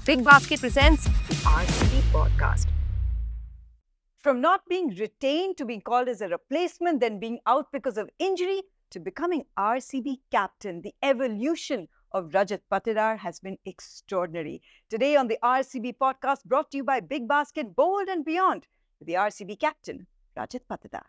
Big Basket presents RCB Podcast. From not being retained to being called as a replacement, then being out because of injury, to becoming RCB captain, the evolution of Rajat Patidar has been extraordinary. Today on the RCB podcast, brought to you by Big Basket, Bold and Beyond, with the RCB captain, Rajat Patidar.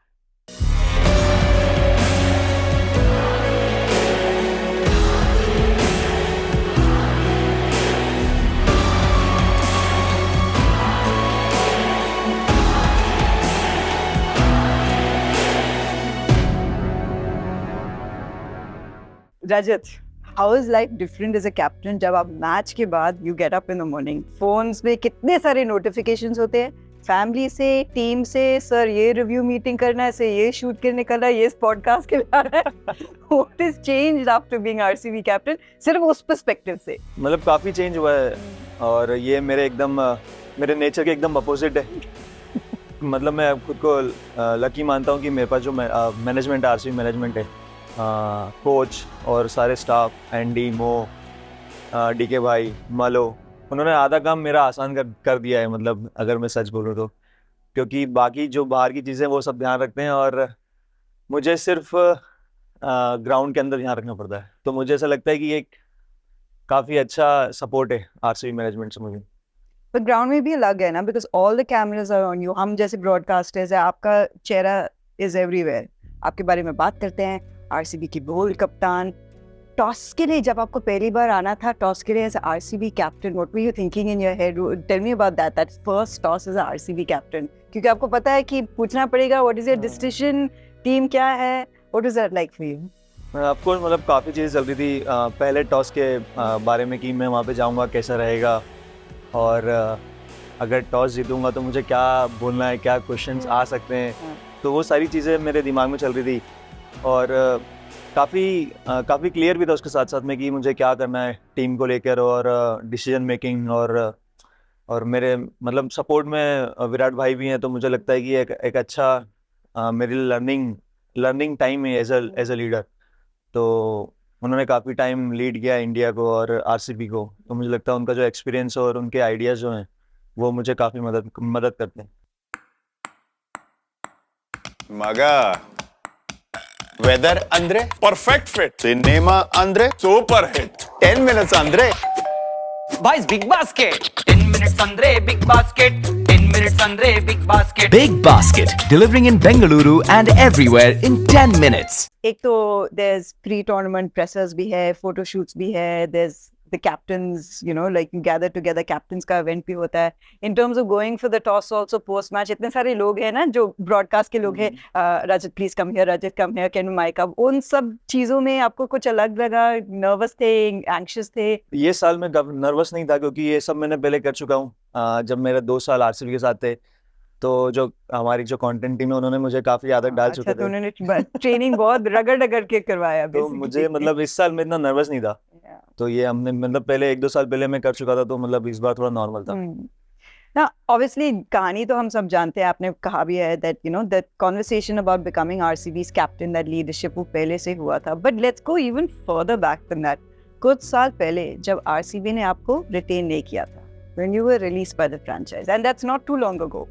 Rajat, how is life different as a captain जब आप match के बाद you get up in the morning? Phones में कितने सारे notifications होते हैं, family से, टीम से, सर ये रिव्यू मीटिंग करना है, सर ये शूट करने निकलना है, ये पॉडकास्ट के लिए आ रहा है. What is changed after being RCB captain? सिर्फ उस पर्सपेक्टिव से. मतलब काफ़ी चेंज हुआ है और ये मेरे नेचर के एकदम अपोजिट है. मतलब मैं खुद को लकी मानता हूँ कि मेरे पास जो मैनेजमेंट RCB मैनेजमेंट है, कोच और सारे स्टाफ, एंडी, मो, डीके भाई, मलो, उन्होंने आधा काम मेरा आसान कर दिया है. मतलब अगर मैं सच बोलूँ तो, क्योंकि बाकी जो बाहर की चीज़ें वो सब ध्यान रखते हैं और मुझे सिर्फ ग्राउंड के अंदर ध्यान रखना पड़ता है. तो मुझे ऐसा लगता है कि एक काफ़ी अच्छा सपोर्ट है RCB मैनेजमेंट से मुझे. पर ग्राउंड में भी अलग है ना, because all the cameras are on you. हम जैसे ब्रॉडकास्टर्स है, आपका चेहरा इज एवरीवेयर. आपके बारे में बात करते हैं. RCB की बोल्ड कप्तान. टॉस के लिए जब आपको पहली बार आना था, टॉस के लिए as RCB captain, what were you thinking in your head? Tell me about that first toss as RCB captain, क्योंकि आपको पता है कि पूछना पड़ेगा what is your decision, team क्या है, what is that like for you? Of course मतलब काफ़ी चीज़ चल रही थी. पहले टॉस के बारे में कि मैं वहाँ पे जाऊँगा, कैसा रहेगा, और अगर टॉस जीतूँगा तो मुझे क्या बोलना है, क्या क्वेश्चंस आ सकते हैं. तो वो सारी चीज़ें मेरे दिमाग में चल रही थी और काफ़ी क्लियर भी था उसके साथ साथ में कि मुझे क्या करना है टीम को लेकर, और डिसीजन मेकिंग, और मेरे मतलब सपोर्ट में विराट भाई भी हैं. तो मुझे लगता है कि एक अच्छा मेरी लर्निंग टाइम है एज अ लीडर. तो उन्होंने काफ़ी टाइम लीड किया इंडिया को और RCB को. तो मुझे लगता है उनका जो एक्सपीरियंस और उनके आइडियाज़ जो हैं वो मुझे काफ़ी मदद करते हैं. ಮಗ ವೆದರ್ ಅಂದ್ರೆ ಪರ್ಫೆಕ್ಟ್ ಫಿಟ್, ಸಿನಿಮಾ ಅಂದ್ರೆ ಸೂಪರ್ ಹಿಟ್, 10 minutes ಅಂದ್ರೆ Boys, Big Basket. 10 minutes andre Big Basket. 10 minutes andre Big Basket. Big Basket, delivering in Bengaluru and everywhere in 10 minutes. एक तो there's pre-tournament pressers भी है, photo shoots भी है, there's the captains, you know, like you gather together, captains का event भी होता है. In terms of going for the toss also post match, इतने सारे लोग हैं ना जो broadcast के लोग हैं. Rajat please come here, Rajat come here, can you mic up? उन सब चीज़ों में आपको कुछ अलग लगा? nervous थे, anxious थे? ये साल मैं नर्वस नहीं था क्योंकि ये सब मैंने पहले कर चुका हूँ. जब मेरे 2 साल RCB के साथ थे तो जो हमारी जो कंटेंट टीम है उन्होंने मुझे काफ़ी आदत डाल चुके तो थे. उन्होंने ट्रेनिंग बहुत रगड़ के करवाया तो basically. मुझे मतलब इस साल मैं इतना नर्वस नहीं था. तो ये हमने मतलब पहले 1-2 साल पहले मैं कर चुका था, तो मतलब इस बार थोड़ा नॉर्मल था. ना ऑब्वियसली कहानी तो हम सब जानते हैं, आपने कहा भी है that you know that conversation about becoming RCB's captain, that leadership वो पहले से हुआ था. But let's go even further back than दैट. कुछ साल पहले जब RCB ने आपको रिटेन नहीं किया था, when you were released by the franchise, and that's not too long ago.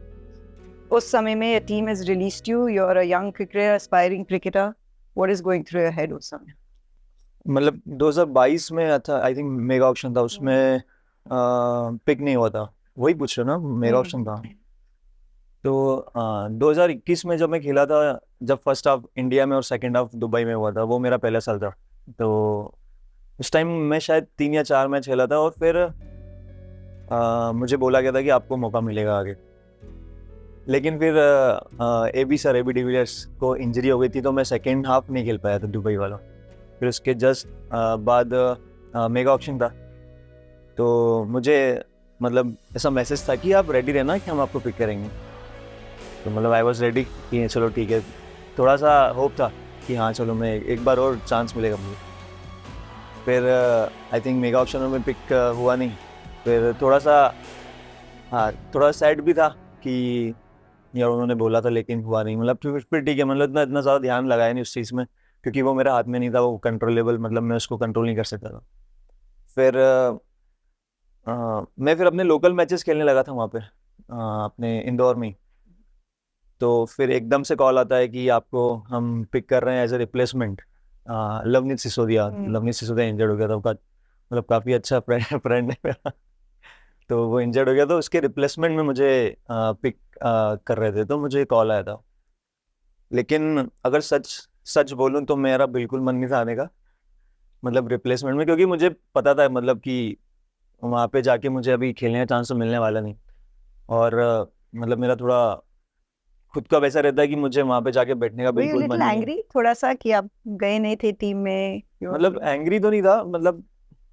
उस समय में a team has released you, you're a young cricketer, aspiring cricketer. What is going through your head उस समय? मतलब 2022 में था, आई थिंक मेगा ऑक्शन था, उसमें पिक नहीं हुआ था. वही पूछ रहे हो ना, मेगा ऑक्शन था. तो 2021 में जब मैं खेला था, जब फर्स्ट हाफ इंडिया में और सेकंड हाफ दुबई में हुआ था, वो मेरा पहला साल था. तो उस टाइम मैं शायद 3 या 4 मैच खेला था और फिर मुझे बोला गया था कि आपको मौका मिलेगा आगे. लेकिन फिर AB डिविलियर्स को इंजरी हो गई थी, तो मैं सेकेंड हाफ नहीं खेल पाया था दुबई वाला. फिर उसके जस्ट बाद मेगा ऑक्शन था. तो मुझे मतलब ऐसा मैसेज था कि आप रेडी रहना कि हम आपको पिक करेंगे. तो मतलब आई वॉज रेडी कि चलो ठीक है. थोड़ा सा होप था कि हाँ चलो मैं एक बार और चांस मिलेगा मुझे. फिर आई थिंक मेगा ऑक्शन में पिक हुआ नहीं. फिर थोड़ा सैड भी था कि यार उन्होंने बोला था लेकिन हुआ नहीं. मतलब फिर ठीक है, मतलब इतना ज़्यादा ध्यान लगाया नहीं उस चीज़ में, क्योंकि वो मेरे हाथ में नहीं था, वो कंट्रोलेबल, मतलब मैं उसको कंट्रोल नहीं कर सकता था. फिर मैं फिर अपने लोकल मैचेस खेलने लगा था वहाँ पे अपने इंदौर में ही। तो फिर एकदम से कॉल आता है कि आपको हम पिक कर रहे हैं as a replacement Lavneet Sisodia. Lavneet Sisodia injured हो गया था, मतलब काफ़ी अच्छा फ्रेंड है मेरा। तो वो इंजर्ड हो गया, तो उसके रिप्लेसमेंट में मुझे पिक कर रहे थे, तो मुझे कॉल आया था। लेकिन अगर सच सच बोलूं तो मेरा बिल्कुल मन नहीं था आने का, मतलब रिप्लेसमेंट में, क्योंकि मुझे पता था मतलब कि वहाँ पे जाके मुझे अभी खेलने का चांस तो मिलने वाला नहीं। और मतलब मेरा थोड़ा खुद का वैसा रहता है कि मुझे वहाँ पे जाके बैठने का Were you बिल्कुल मन little नहीं है। angry थोड़ा सा कि आप गए नहीं थे टीम में? मतलब एंग्री तो नहीं था, मतलब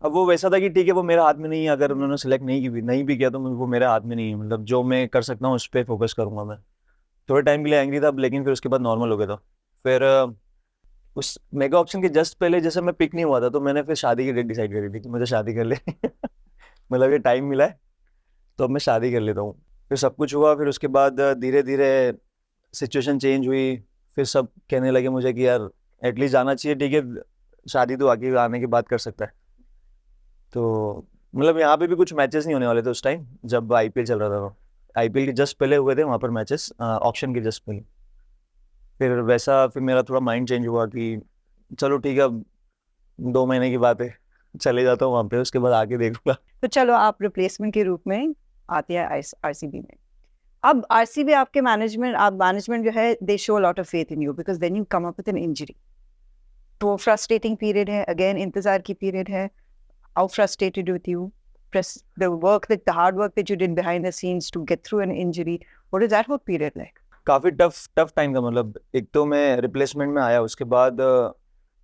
अब वो वैसा था कि ठीक है वो मेरे हाथ में नहीं है, अगर उन्होंने सेलेक्ट नहीं भी किया तो वो मेरे हाथ में नहीं है, मतलब जो मैं कर सकता हूँ उस पर फोकस करूंगा मैं। थोड़े टाइम के लिए एंग्री था, लेकिन फिर उसके बाद नॉर्मल हो गया था। फिर उस मेगा ऑप्शन के जस्ट पहले जैसे मैं पिक नहीं हुआ था, तो मैंने फिर शादी की डेट डिसाइड करी थी कि मुझे शादी कर ले मतलब ये टाइम मिला है तो अब मैं शादी कर लेता हूँ। फिर सब कुछ हुआ, फिर उसके बाद धीरे धीरे सिचुएशन चेंज हुई। फिर सब कहने लगे मुझे कि यार एटलीस्ट जाना चाहिए, ठीक है शादी तो आगे आने के बाद कर सकता है। तो मतलब यहाँ पे भी कुछ मैचेस नहीं होने वाले थे उस टाइम जब आईपीएल चल रहा था। आईपीएल के जस्ट पहले हुए थे वहाँ पर मैचेस, ऑक्शन के जस्ट पहले। फिर मेरा थोड़ा माइंड चेंज हुआ कि चलो ठीक है अब 2 महीने की बात है, चले जाता हूँ वहाँ पे, उसके बाद आके देखूंगा। तो चलो आप रिप्लेसमेंट के रूप में आते हैं आरसीबी में। अब आरसीबी आपके मैनेजमेंट जो है they show lot of faith in you because then you come up with an injury. तो फ्रस्ट्रेटिंग पीरियड है, अगेन इंतजार की पीरियड है। How frustrated with you the hard work that you did behind the scenes to get through an injury? What is that whole period like? काफ़ी tough time था, मतलब एक तो मैं रिप्लेसमेंट में आया, उसके बाद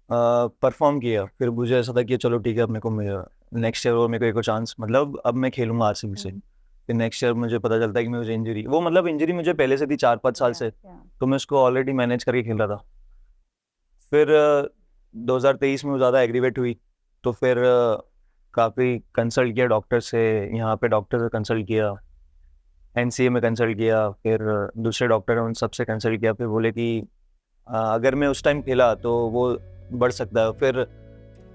परफॉर्म किया, फिर मुझे ऐसा था कि चलो ठीक है अब मेरे को नेक्स्ट ईयर और मेरे को एक चांस, मतलब अब मैं खेलूंगा आरसीबी से। फिर नेक्स्ट ईयर मुझे पता चलता है कि मुझे इंजरी, वो मतलब इंजरी मुझे पहले से थी 4-5 साल से, तो मैं उसको ऑलरेडी मैनेज करके खेल रहा था। फिर 2023 में वो ज़्यादा एग्रीवेट हुई, तो फिर काफ़ी कंसल्ट किया डॉक्टर से, यहाँ पे डॉक्टर से कंसल्ट किया, एनसीए में कंसल्ट किया, फिर दूसरे डॉक्टर हैं उन सबसे कंसल्ट किया। फिर बोले कि अगर मैं उस टाइम खेला तो वो बढ़ सकता है, फिर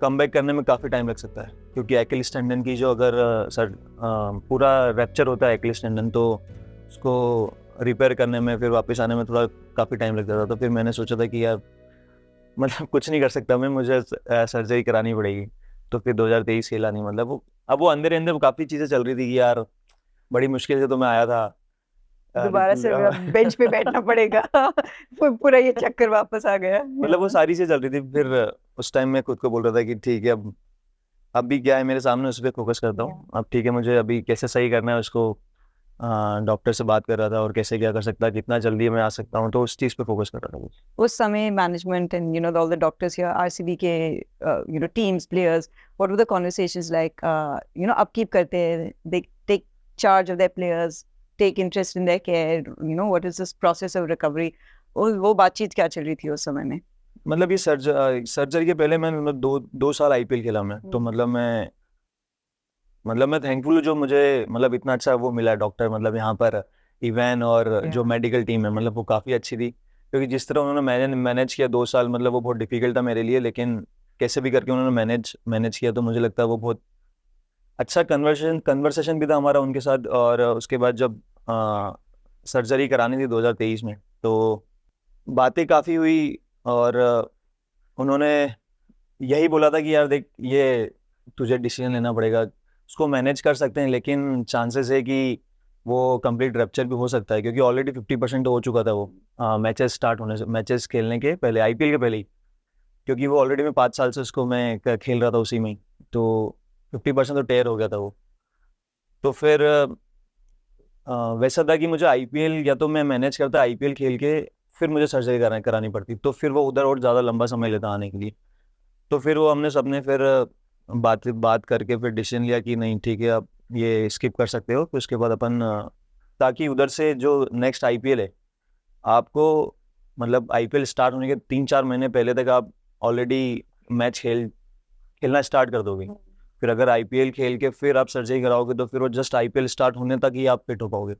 कमबैक करने में काफ़ी टाइम लग सकता है, क्योंकि एक्लिस टेंडन की जो अगर पूरा रैप्चर होता है एक्लिस टेंडन, तो उसको रिपेयर करने में फिर वापस आने में थोड़ा काफ़ी टाइम लग जाता था। तो फिर मैंने सोचा था कि यार मतलब कुछ नहीं कर सकता मैं, मुझे सर्जरी करानी पड़ेगी। तो फिर 2023 खेला नहीं, मतलब वो अंदर काफ़ी चीज़ें चल रही थी कि यार बड़ी मुश्किल से तो मैं आया था, दोबारा से बेंच पे बैठना पड़ेगा पूरा ये चक्कर वापस आ गया। मतलब वो सारी चीज़ चल रही थी। फिर उस टाइम मैं खुद को बोल रहा था कि ठीक है अब भी क्या है मेरे सामने, उस पर फोकस करता हूँ। अब ठीक है मुझे अभी कैसे सही करना है उसको, डॉक्टर से बात कर रहा था और कैसे क्या कर सकता है, कितना जल्दी मैं आ सकता हूँ, तो उस चीज़ पे फोकस कर रहा था। उस समय management and all the doctors here, RCB के teams, players, what were the conversations like? Upkeep करते हैं, they take charge of their players, take interest in their care, what is this process of recovery? वो बातचीत क्या चल रही थी उस समय में? मतलब ये सर्जरी के पहले मैंने दो साल आईपीएल खेला मैं, तो मतलब मैं थैंकफुल हूँ जो मुझे मतलब इतना अच्छा वो मिला डॉक्टर, मतलब यहाँ पर इवैन और जो मेडिकल टीम है, मतलब वो काफ़ी अच्छी थी। क्योंकि जिस तरह उन्होंने मैनेज किया 2 साल, मतलब वो बहुत डिफिकल्ट था मेरे लिए, लेकिन कैसे भी करके उन्होंने मैनेज किया, तो मुझे लगता है वो बहुत अच्छा कन्वर्सेशन भी था हमारा उनके साथ। और उसके बाद जब सर्जरी करानी थी 2023 में, तो बातें काफ़ी हुई, और उन्होंने यही बोला था कि यार देख ये तुझे डिसीजन लेना पड़ेगा, उसको मैनेज कर सकते हैं लेकिन चांसेस है कि वो कंप्लीट रप्चर भी हो सकता है, क्योंकि ऑलरेडी 50% तो हो चुका था वो मैचेस खेलने के पहले, आईपीएल के पहले ही, क्योंकि वो ऑलरेडी मैं 5 साल से उसको मैं खेल रहा था उसी में ही, तो 50% तो टेयर हो गया था वो। तो फिर वैसा था कि मुझे आईपीएल या तो मैं मैनेज करता आईपीएल खेल के, फिर मुझे सर्जरी करानी पड़ती, तो फिर वो उधर और ज़्यादा लंबा समय लेता आने के लिए। तो फिर वो हमने सबने फिर बात करके फिर डिसीजन लिया कि नहीं ठीक है अब ये स्किप कर सकते हो। फिर उसके बाद अपन ताकि उधर से जो नेक्स्ट आईपीएल है, आपको मतलब आईपीएल स्टार्ट होने के 3-4 महीने पहले तक आप ऑलरेडी मैच खेलना स्टार्ट कर दोगे। फिर अगर आईपीएल खेल के फिर आप सर्जरी कराओगे तो फिर वो जस्ट आईपीएल स्टार्ट होने तक ही आप फिट हो पाओगे।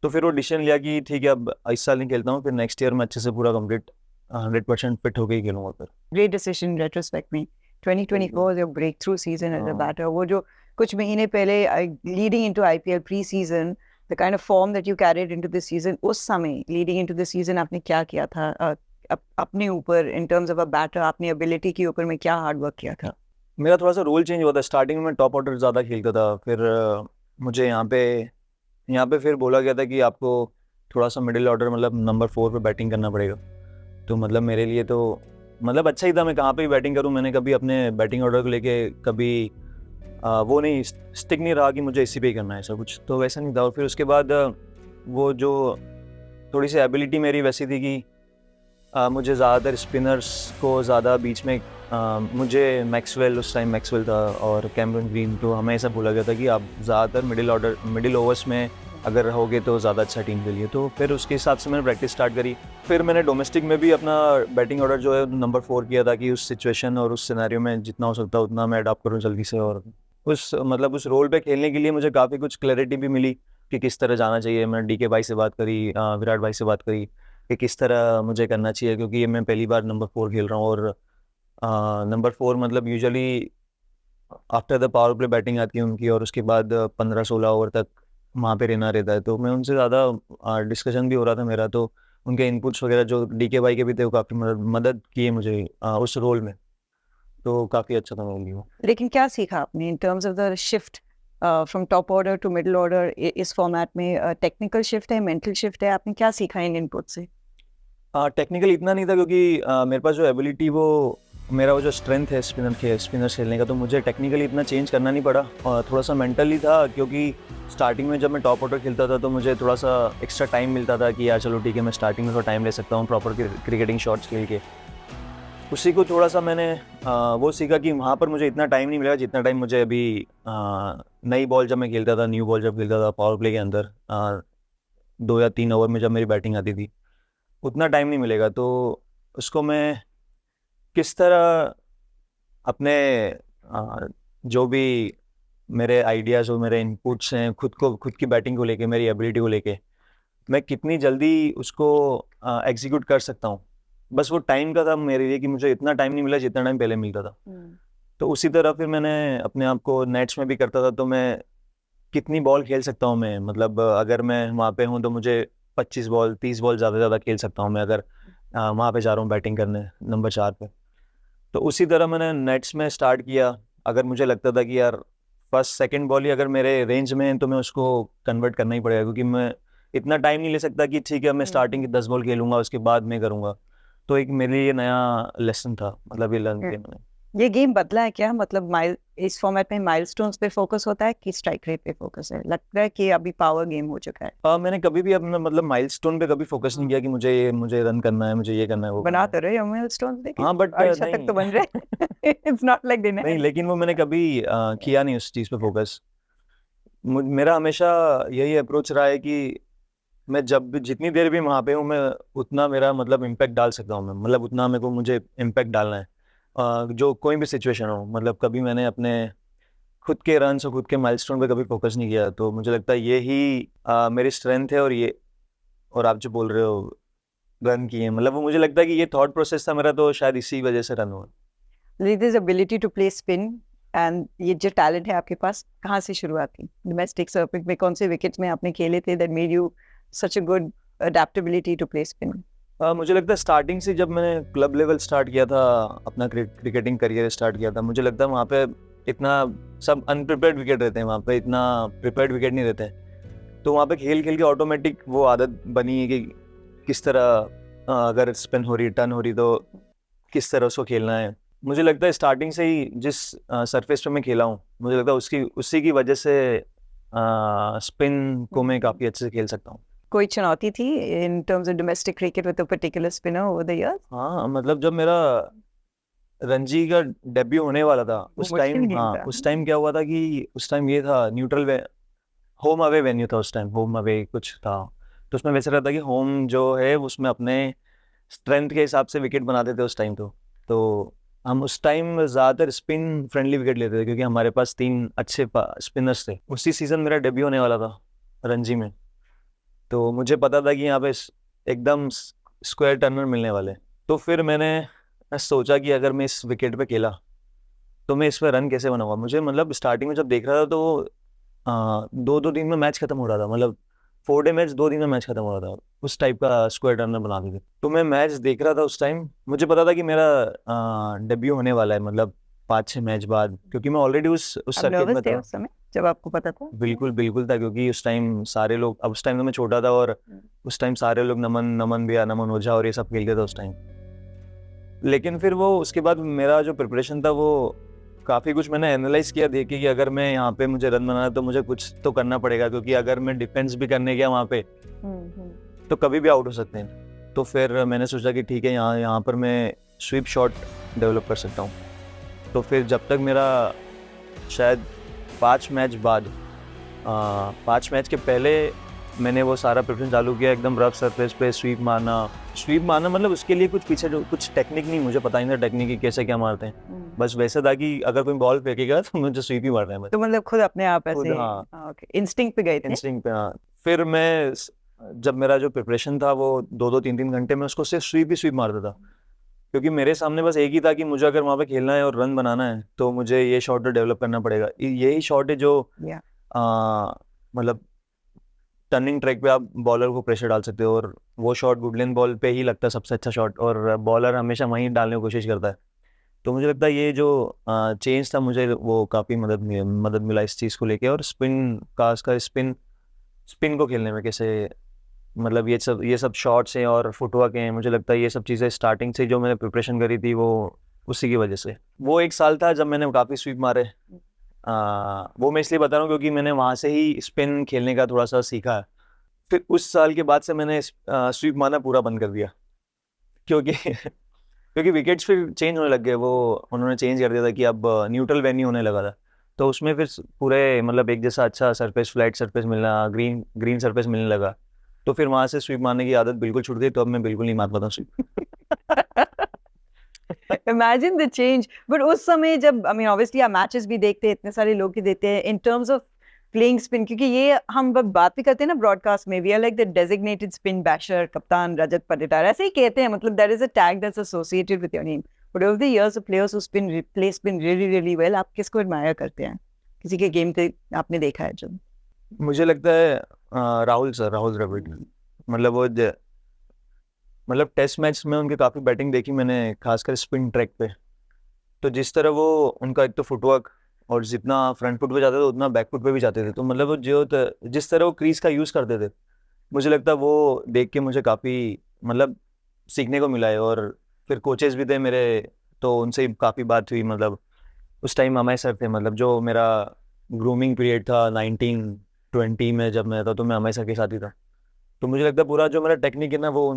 तो फिर वो डिसीजन लिया कि ठीक है अब इस साल नहीं खेलता हूँ, फिर नेक्स्ट ईयर मैं अच्छे से पूरा कंप्लीट 100% फिट होके ही खेलूंगा फिर। Great decision in retrospect में 2024 was your breakthrough season as a batter. वो जो कुछ महीने पहले leading into IPL pre season, the kind of form that you carried into this season, उस समय लीडिंग इनटू दिस सीजन आपने क्या किया था अपने ऊपर in terms of a batter, अपनी एबिलिटी के ऊपर में क्या हार्ड वर्क किया था? मेरा थोड़ा सा रोल चेंज हुआ था। स्टार्टिंग में मैं टॉप ऑर्डर ज़्यादा खेलता था, फिर मुझे यहाँ पे फिर बोला गया था कि आपको थोड़ा सा मिडिल ऑर्डर मतलब नंबर 4 पे बैटिंग करना पड़ेगा। तो मतलब मेरे लिए तो मतलब अच्छा ही था, मैं कहाँ पे भी बैटिंग करूँ। मैंने कभी अपने बैटिंग ऑर्डर को लेके कभी वो नहीं स्टिक नहीं रहा कि मुझे इसी पे ही करना है, ऐसा कुछ तो वैसा नहीं था। और फिर उसके बाद वो जो थोड़ी सी एबिलिटी मेरी वैसी थी कि मुझे ज़्यादातर स्पिनर्स को ज़्यादा बीच में मुझे मैक्सवेल, उस टाइम मैक्सवेल था और कैमरन ग्रीन, तो हमें ऐसा बोला गया था कि आप ज़्यादातर मिडिल ओवर्स में अगर रहोगे तो ज़्यादा अच्छा टीम के लिए। तो फिर उसके हिसाब से मैंने प्रैक्टिस स्टार्ट करी। फिर मैंने डोमेस्टिक में भी अपना बैटिंग ऑर्डर जो है नंबर 4 किया था कि उस सिचुएशन और उस सिनेरियो में जितना हो सकता है उतना मैं अडॉप्ट करूँ जल्दी से। और उस रोल पे खेलने के लिए मुझे काफ़ी कुछ क्लैरिटी भी मिली कि किस तरह जाना चाहिए। मैंने डीके भाई से बात करी, विराट भाई से बात करी कि किस तरह मुझे करना चाहिए, क्योंकि ये मैं पहली बार नंबर 4 खेल रहा हूँ। और नंबर 4 मतलब usually after the power play batting आती है उनकी, और उसके बाद 15-16 ओवर तक वहाँ पे रहना रहता है। तो मैं उनसे ज़्यादा डिस्कशन भी हो रहा था मेरा, तो उनके इनपुट्स वगैरह जो डीके भाई के भी थे वो काफ़ी मदद किए मुझे उस रोल में, तो काफ़ी अच्छा था मेरे लिए वो। लेकिन क्या सीखा आपने in terms of the shift from top order to middle order इस फॉर्मेट में? टेक्निकल शिफ्ट है, मेंटल शिफ्ट है, आपने क्या सीखा इन इनपुट से? टेक्निकल इतना नहीं था, क्योंकि मेरे पास जो एबिलिटी वो मेरा वो जो स्ट्रेंथ है स्पिनर खेलने का, तो मुझे टेक्निकली इतना चेंज करना नहीं पड़ा। और थोड़ा सा मेंटली था, क्योंकि स्टार्टिंग में जब मैं टॉप ऑर्डर खेलता था तो मुझे थोड़ा सा एक्स्ट्रा टाइम मिलता था कि यार चलो ठीक है, मैं स्टार्टिंग में थोड़ा टाइम ले सकता हूँ प्रॉपर क्रिकेटिंग शॉट्स खेल के। उसी को थोड़ा सा मैंने वो सीखा कि वहाँ पर मुझे इतना टाइम नहीं मिलेगा जितना टाइम मुझे अभी नई बॉल जब मैं खेलता था, न्यू बॉल जब खेलता था पावर प्ले के अंदर 2 या 3 ओवर में जब मेरी बैटिंग आती थी, उतना टाइम नहीं मिलेगा। तो उसको मैं किस तरह अपने जो भी मेरे आइडियाज़ और मेरे इनपुट्स हैं खुद की बैटिंग को लेके, मेरी एबिलिटी को लेके, मैं कितनी जल्दी उसको एग्जीक्यूट कर सकता हूँ, बस वो टाइम का था मेरे लिए कि मुझे इतना टाइम नहीं मिला जितना टाइम पहले मिलता था। तो उसी तरह फिर मैंने अपने आप को नेट्स में भी करता था, तो मैं कितनी बॉल खेल सकता हूँ मैं, मतलब अगर मैं वहाँ पे हूँ तो मुझे 25 बॉल 30 बॉल ज़्यादा से ज़्यादा खेल सकता हूँ मैं, अगर वहाँ पे जा रहा हूँ बैटिंग करने नंबर 4 पे। तो उसी तरह मैंने नेट्स में स्टार्ट किया। अगर मुझे लगता था कि यार फर्स्ट सेकंड बॉल ही अगर मेरे रेंज में है तो मैं उसको कन्वर्ट करना ही पड़ेगा, क्योंकि मैं इतना टाइम नहीं ले सकता कि ठीक है मैं स्टार्टिंग की 10 बॉल खेलूंगा उसके बाद मैं करूँगा। तो एक मेरे लिए नया लेसन था, मतलब ये लर्न किया मैंने। ये गेम बदला है क्या? मतलब इस फॉर्मेट में माइलस्टोन्स पे फोकस होता है कि स्ट्राइक रेट पे फोकस है? लगता है कि अभी पावर गेम हो चुका है। मैंने कभी भी अपना मतलब माइलस्टोन पे कभी फोकस नहीं किया कि मुझे रन करना है, मुझे ये करना है वो बना तो रहे हो माइलस्टोन्स, लेकिन हाँ, बट 8 शतक तो बन रहे। इट्स नॉट लाइक नहीं, लेकिन वो मैंने कभी किया नहीं उस चीज़ पे फोकस। मेरा हमेशा यही अप्रोच रहा है कि मैं जब भी जितनी देर भी वहाँ पे हूँ मैं उतना मेरा मतलब इम्पैक्ट डाल सकता हूँ मैं, मतलब उतना मुझे इम्पैक्ट डालना है जो कोई भी सिचुएशन हो। मतलब कभी मैंने अपने खुद के रन्स और खुद के माइलस्टोन पे कभी फोकस नहीं किया। तो मुझे लगता है ये ही मेरी स्ट्रेंथ है। और आप जो बोल रहे हो रन किए, मतलब वो मुझे लगता है कि ये थॉट प्रोसेस था मेरा, तो शायद इसी वजह से रन हुआ। This ability to play spin and ये जो टैलेंट है आपके पास, कहाँ से शुरुआत की? डोमेस्टिक सर्किट में कौन से विकेट्स में आपने खेले थे that made you such a good adaptability to play spin? मुझे लगता है स्टार्टिंग से जब मैंने क्लब लेवल स्टार्ट किया था, अपना क्रिकेटिंग करियर स्टार्ट किया था, मुझे लगता है वहाँ पे इतना सब अनप्रिपेयर्ड विकेट रहते हैं, वहाँ पे इतना प्रिपेयर्ड विकेट नहीं रहते हैं। तो वहाँ पे खेल खेल के ऑटोमेटिक वो आदत बनी है कि किस तरह अगर स्पिन हो रही टर्न हो रही तो किस तरह उसको खेलना है। मुझे लगता है स्टार्टिंग से ही जिस सरफेस पे मैं खेला हूँ, मुझे लगता है उसी की वजह से स्पिन को मैं काफ़ी अच्छे से खेल सकता हूँ। कोई चुनौती थी in terms of domestic cricket with a particular spinner over the years? हाँ, मतलब जब मेरा रणजी का डेब्यू होने वाला था उस टाइम क्या हुआ था कि उस टाइम ये था न्यूट्रल होम अवे वेन्यू था, उस टाइम होम अवे कुछ था। तो उसमें वैसे रहता कि होम जो है उसमें अपने स्ट्रेंथ के हिसाब से विकेट बनाते थे उस टाइम। तो हम उस टाइम ज़्यादातर स्पिन फ्रेंडली विकेट लेते थे, क्योंकि हमारे पास 3 अच्छे स्पिनर्स थे। उसी सीज़न मेरा डेब्यू होने वाला था रणजी में, तो मुझे पता था कि यहाँ पे एकदम स्क्वायर टर्नर मिलने वाले। तो फिर मैंने सोचा कि अगर मैं इस विकेट पे खेला तो मैं इस पर रन कैसे बनाऊंगा। मुझे मतलब स्टार्टिंग में जब देख रहा था तो 2-2 दिन में मैच खत्म हो रहा था, मतलब 4 डे मैच 2 दिन में मैच खत्म हो रहा था, उस टाइप का स्क्वाड रनर बना दी थी। तो मैं मैच देख रहा था उस टाइम, मुझे पता था कि मेरा डेब्यू होने वाला है, मतलब 5-6 मैच बाद, क्योंकि मैं ऑलरेडी उस आप सर्किट में नर्वस थे था। उस समय जब आपको पता था? बिल्कुल बिल्कुल था, क्योंकि उस टाइम सारे लोग, अब उस टाइम तो मैं छोटा था और उस टाइम सारे लोग नमन भैया, नमन ओझा और ये सब खेलते थे उस टाइम। लेकिन फिर वो उसके बाद मेरा जो प्रिपरेशन था वो काफ़ी कुछ मैंने एनालाइज किया, देखे कि अगर मैं यहाँ पे मुझे रन बनाना है तो मुझे कुछ तो करना पड़ेगा, क्योंकि अगर मैं डिफेंस भी करने गया वहाँ पे तो कभी भी आउट हो सकते हैं। तो फिर मैंने सोचा कि ठीक है, यहाँ पर मैं स्वीप शॉट डेवलप कर सकता हूँ। तो फिर जब तक मेरा शायद 5 मैच बाद 5 मैच के पहले मैंने वो सारा प्रिपरेशन चालू किया, एकदम रफ सरफेस पे स्वीप मारना, मतलब उसके लिए कुछ पीछे जो कुछ टेक्निक नहीं, मुझे पता नहीं था टेक्निक की कैसे क्या मारते हैं, बस वैसे था कि अगर कोई बॉल फेंकेगा तो मुझे स्वीप ही मारना है बस। तो मतलब खुद अपने आप खुद, ऐसे हाँ। ओके इंस्टिंक्ट पे गए थे? इंस्टिंक्ट पे, हाँ। फिर मैं जब मेरा जो प्रिपरेशन था वो 2-3 घंटे में उसको सिर्फ स्वीप मारता था, क्योंकि मेरे सामने बस एक ही था कि मुझे अगर वहाँ पे खेलना है और रन बनाना है तो मुझे ये शॉट डेवलप करना पड़ेगा। यही शॉट है जो Yeah. मतलब टर्निंग ट्रैक पे आप बॉलर को प्रेशर डाल सकते हो, और वो शॉट वुडलैंड बॉल पे ही लगता है सबसे अच्छा शॉट, और बॉलर हमेशा वहीं डालने की कोशिश करता है। तो मुझे लगता है ये जो चेंज था मुझे वो काफ़ी मदद मिला इस चीज़ को लेके, और उसका स्पिन को खेलने में कैसे, मतलब ये सब शॉट्स हैं और फुटवर्क हैं, मुझे लगता है ये सब चीज़ें स्टार्टिंग से जो मैंने प्रिपरेशन करी थी वो उसी की वजह से। वो एक साल था जब मैंने काफ़ी स्वीप मारे। वो मैं इसलिए बता रहा हूँ क्योंकि मैंने वहाँ से ही स्पिन खेलने का थोड़ा सा सीखा है। फिर उस साल के बाद से मैंने स्वीप मारना पूरा बंद कर दिया, क्योंकि क्योंकि विकेट्स फिर चेंज होने लग गए, वो उन्होंने चेंज कर दिया था कि अब न्यूट्रल वेन्यू होने लगा था, तो उसमें फिर पूरे मतलब एक जैसा अच्छा सरफेस, फ्लैट सरफेस मिलना, ग्रीन सरफेस मिलने लगा, तो फिर वहाँ से स्वीप मारने की आदत बिल्कुल छूट गई। तो अब मैं बिल्कुल नहीं मार पाता SVEEP. Imagine the change. But उस समय जब I mean obviously आप मैचेस भी देखते हैं, इतने सारे लोग ही देते हैं in terms of playing spin, क्योंकि ये हम बात भी करते हैं ना ब्रॉडकास्ट में, we are like the designated spin basher, कप्तान रजत पाटीदार ऐसे ही कहते हैं, मतलब there is a tag that's associated with your name. But over the years, the players who play spin really well, आप किसको admire करते हैं? किसी के गेम पे आपने देखा है जब? मुझे लगता है राहुल द्रविड़, मतलब टेस्ट मैच में उनके काफ़ी बैटिंग देखी मैंने, खासकर स्पिन ट्रैक पे। तो जिस तरह वो उनका एक तो फुटवर्क, और जितना फ्रंट फुट पे जाते थे उतना बैक फुट पे भी जाते थे, तो मतलब वो जिस तरह वो क्रीज का यूज़ करते थे, मुझे लगता है वो देख के मुझे काफ़ी मतलब सीखने को मिला है। और फिर कोचेस भी थे मेरे, तो उनसे काफ़ी बात हुई, मतलब उस टाइम अमय सर थे, मतलब जो मेरा ग्रूमिंग पीरियड था 1920 में जब मैं था, तो मैं अमय सर के साथ ही था। तो मुझे लगता है पूरा जो मेरा टेक्निक है ना वो